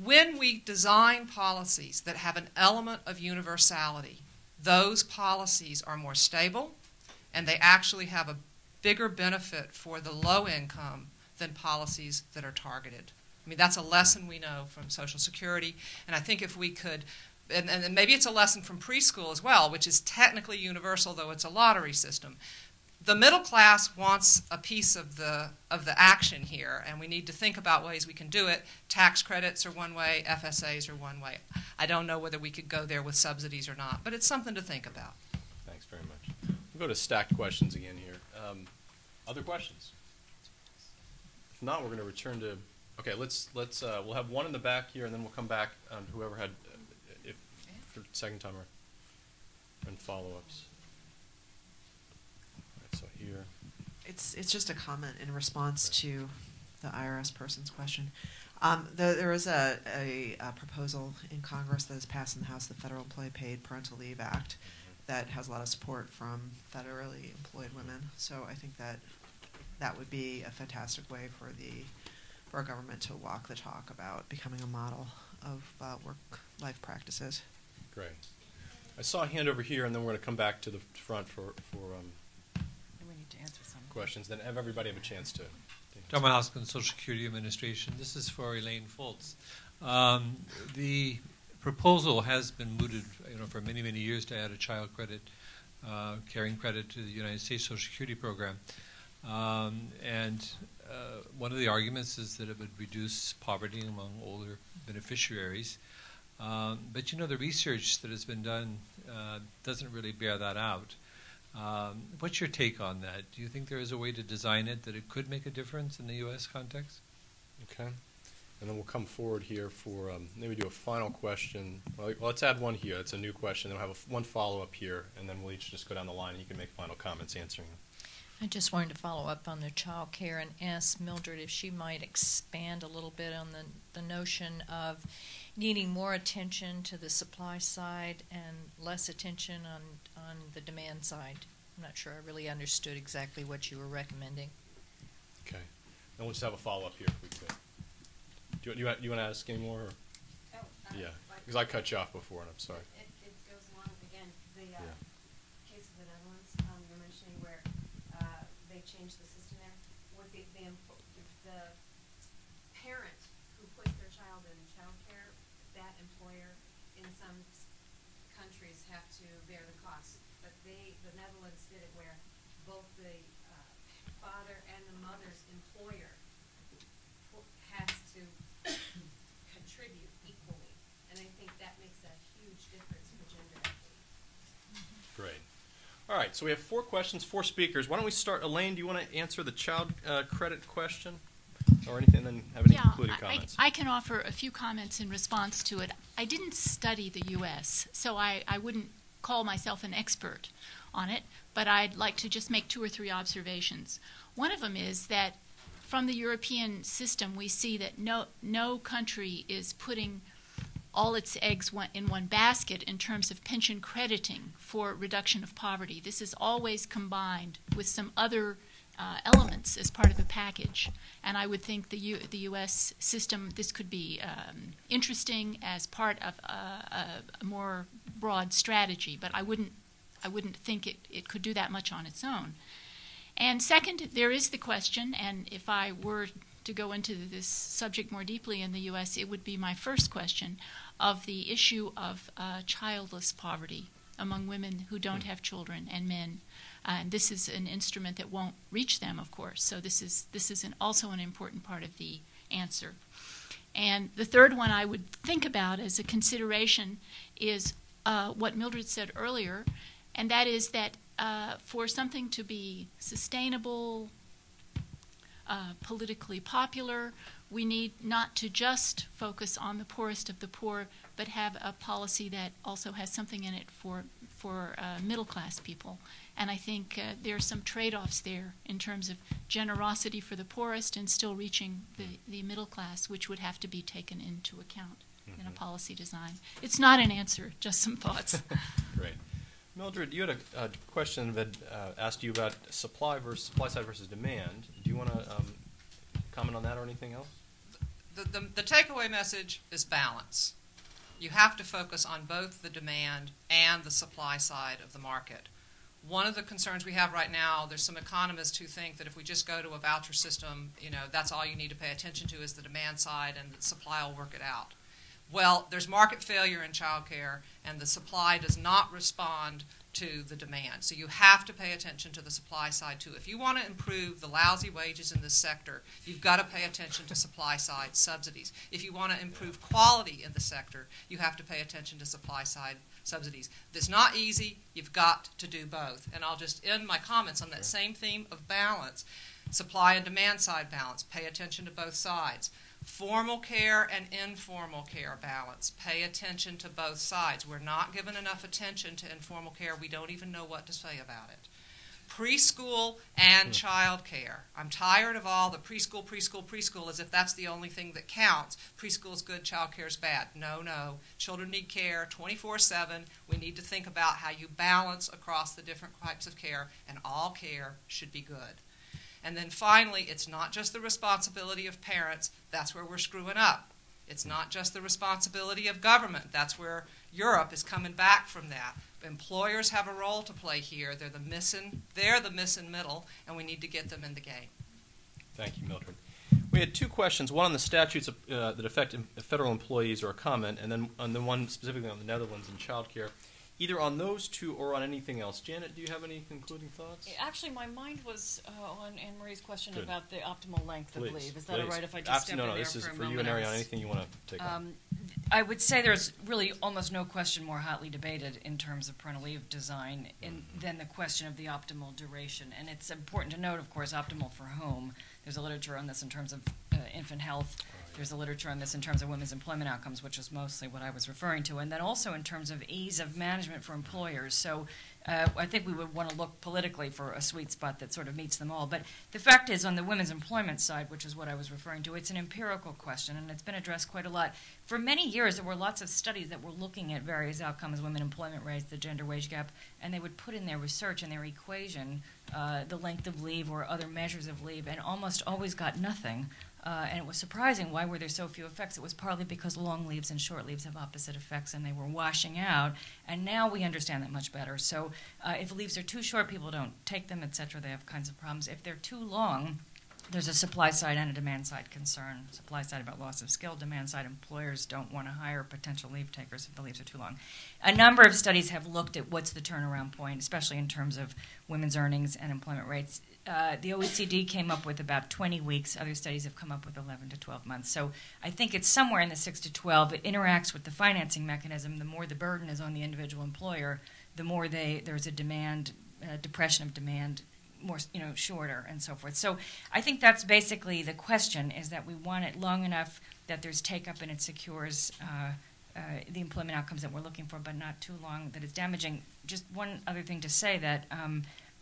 When we design policies that have an element of universality, those policies are more stable, and they actually have a bigger benefit for the low income than policies that are targeted. I mean, that's a lesson we know from Social Security, and I think if we could, and maybe it's a lesson from preschool as well, which is technically universal, though it's a lottery system. The middle class wants a piece of the action here, and we need to think about ways we can do it. Tax credits are one way, FSAs are one way. I don't know whether we could go there with subsidies or not, but it's something to think about. Thanks very much. We'll go to stacked questions again here. Other questions? If not, we're going to return to. Okay, we'll have one in the back here, and then we'll come back on whoever had, for second time and follow-ups. So here, it's just a comment in response to the IRS person's question. There is a proposal in Congress that has passed in the House, the Federal Employee Paid Parental Leave Act, that has a lot of support from federally employed women. So I think that would be a fantastic way for our government to walk the talk about becoming a model of work-life practices. Great. I saw a hand over here, and then we're going to come back to the front for We need to answer some questions. Then have everybody have a chance to. John Hoskin, Social Security Administration. This is for Elaine Foltz. The proposal has been mooted, for many, many years to add a child credit, carrying credit to the United States Social Security program. And one of the arguments is that it would reduce poverty among older beneficiaries. But the research that has been done doesn't really bear that out. What's your take on that? Do you think there is a way to design it that it could make a difference in the U.S. context? Okay. And then we'll come forward here for maybe do a final question. Well, let's add one here. It's a new question. Then we'll have one follow-up here, and then we'll each just go down the line, and you can make final comments answering them. I just wanted to follow up on the child care and ask Mildred if she might expand a little bit on the notion of needing more attention to the supply side and less attention on the demand side. I'm not sure I really understood exactly what you were recommending. Okay. Then we'll just have a follow-up here if we could. Do you want to ask any more? Or? Yeah, because I cut you off before, and I'm sorry. It goes along, again, the case of the Netherlands you're mentioning where they changed the system there. With the parent who puts their child in child care, that employer in some countries have to bear the cost. But the Netherlands did it where both the father and the mother's employer has to contribute equally. And I think that makes a huge difference for gender equity. Great. All right, so we have 4 questions, 4 speakers. Why don't we start? Elaine, do you want to answer the child credit question or anything, and then have any concluding comments? I can offer a few comments in response to it. I didn't study the U.S., so I wouldn't call myself an expert on it, but I'd like to just make 2 or 3 observations. One of them is that from the European system, we see that no country is putting all its eggs in one basket in terms of pension crediting for reduction of poverty. This is always combined with some other elements as part of a package. And I would think the U.S. system, this could be interesting as part of a more broad strategy, but I wouldn't think it could do that much on its own. And second, there is the question, and if I were to go into this subject more deeply in the U.S., it would be my first question of the issue of childless poverty among women who don't have children and men. And this is an instrument that won't reach them, of course. So this is also an important part of the answer. And the third one I would think about as a consideration is what Mildred said earlier, and that is that for something to be sustainable, politically popular, we need not to just focus on the poorest of the poor, but have a policy that also has something in it for middle-class people. And I think there are some trade-offs there in terms of generosity for the poorest and still reaching the middle class, which would have to be taken into account in a policy design. It's not an answer, just some thoughts. Great. Mildred, you had a question that asked you about supply side versus demand. Do you want to comment on that or anything else? The takeaway message is balance. You have to focus on both the demand and the supply side of the market. One of the concerns we have right now, there's some economists who think that if we just go to a voucher system, that's all you need to pay attention to is the demand side and the supply will work it out. Well, there's market failure in childcare, and the supply does not respond to the demand. So you have to pay attention to the supply side, too. If you want to improve the lousy wages in this sector, you've got to pay attention to supply side subsidies. If you want to improve quality in the sector, you have to pay attention to supply side subsidies. It's not easy. You've got to do both. And I'll just end my comments on that same theme of balance. Supply and demand side balance. Pay attention to both sides. Formal care and informal care balance. Pay attention to both sides. We're not given enough attention to informal care. We don't even know what to say about it. preschool and childcare. I'm tired of all the preschool, as if that's the only thing that counts. Preschool's good, childcare's bad. No. Children need care 24/7. We need to think about how you balance across the different types of care, and all care should be good. And then finally, it's not just the responsibility of parents. That's where we're screwing up. It's not just the responsibility of government. That's where Europe is coming back from that. Employers have a role to play here. They're the missing middle, and we need to get them in the game. Thank you, Mildred. We had two questions, one on the statutes that affect federal employees, or a comment, and then on the one specifically on the Netherlands and child care. Either on those two or on anything else. Janet, do you have any concluding thoughts? Actually, my mind was on Anne Marie's question Good. about the optimal length of leave. Is that all right if I just step in No, there this for is a for moment? you and Ariane. Anything you want to take on? I would say there's really almost no question more hotly debated in terms of parental leave design than the question of the optimal duration. And it's important to note, of course, optimal for whom. There's a literature on this in terms of infant health. There's a literature on this in terms of women's employment outcomes, which is mostly what I was referring to, and then also in terms of ease of management for employers. So I think we would want to look politically for a sweet spot that sort of meets them all. But the fact is, on the women's employment side, which is what I was referring to, it's an empirical question, and it's been addressed quite a lot. For many years, there were lots of studies that were looking at various outcomes, women employment rates, the gender wage gap, and they would put in their research and their equation the length of leave or other measures of leave, and almost always got nothing. And it was surprising, why were there so few effects? It was partly because long leaves and short leaves have opposite effects, and they were washing out. And now we understand that much better. So if leaves are too short, people don't take them, et cetera. They have kinds of problems. If they're too long, there's a supply side and a demand side concern. Supply side about loss of skill, demand side employers don't want to hire potential leave takers if the leaves are too long. A number of studies have looked at what's the turnaround point, especially in terms of women's earnings and employment rates. The OECD came up with about 20 weeks. Other studies have come up with 11 to 12 months. So I think it's somewhere in the 6 to 12. It interacts with the financing mechanism. The more the burden is on the individual employer, the more there's a demand, depression of demand, more, shorter and so forth. So I think that's basically the question, is that we want it long enough that there's take-up and it secures the employment outcomes that we're looking for, but not too long that it's damaging. Just one other thing to say, that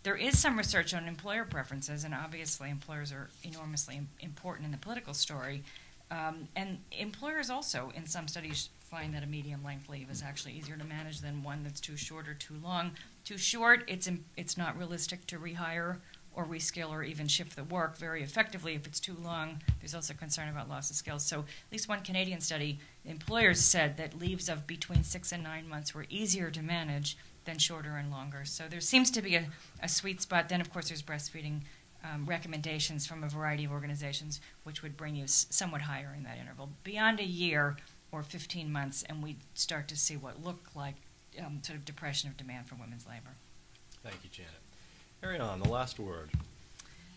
there is some research on employer preferences, and obviously employers are enormously important in the political story. And employers also, in some studies, find that a medium-length leave is actually easier to manage than one that's too short or too long. Too short, it's not realistic to rehire or reskill or even shift the work very effectively. If it's too long, there's also concern about loss of skills. So at least one Canadian study, employers said that leaves of between 6 and 9 months were easier to manage than shorter and longer. So there seems to be a sweet spot. Then, of course, there's breastfeeding recommendations from a variety of organizations, which would bring you somewhat higher in that interval. Beyond a year or 15 months, and we start to see what looked like sort of depression of demand for women's labor. Thank you, Janet. Ariane, the last word.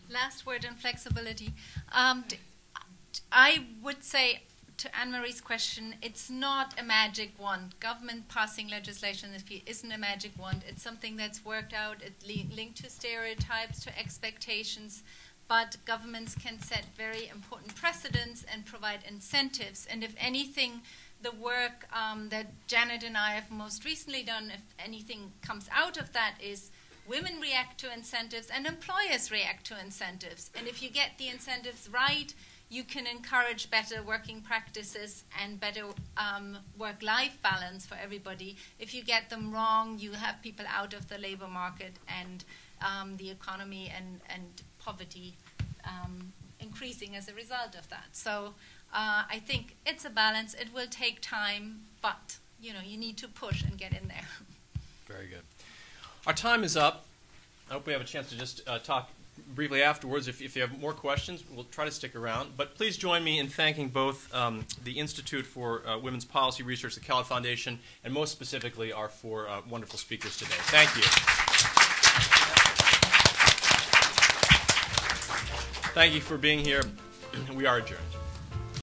Last word on flexibility. I would say, to Anne-Marie's question, it's not a magic wand. Government passing legislation isn't a magic wand. It's something that's worked out. It's linked to stereotypes, to expectations, but governments can set very important precedents and provide incentives. And if anything, the work that Janet and I have most recently done, if anything comes out of that, is women react to incentives and employers react to incentives. And if you get the incentives right, you can encourage better working practices and better work-life balance for everybody. If you get them wrong, you have people out of the labor market, and the economy and poverty increasing as a result of that. So I think it's a balance. It will take time, but you need to push and get in there. Very good. Our time is up. I hope we have a chance to just talk briefly afterwards. If you have more questions, we'll try to stick around. But please join me in thanking both the Institute for Women's Policy Research, the Kellogg Foundation, and most specifically our four wonderful speakers today. Thank you. Thank you for being here. We are adjourned.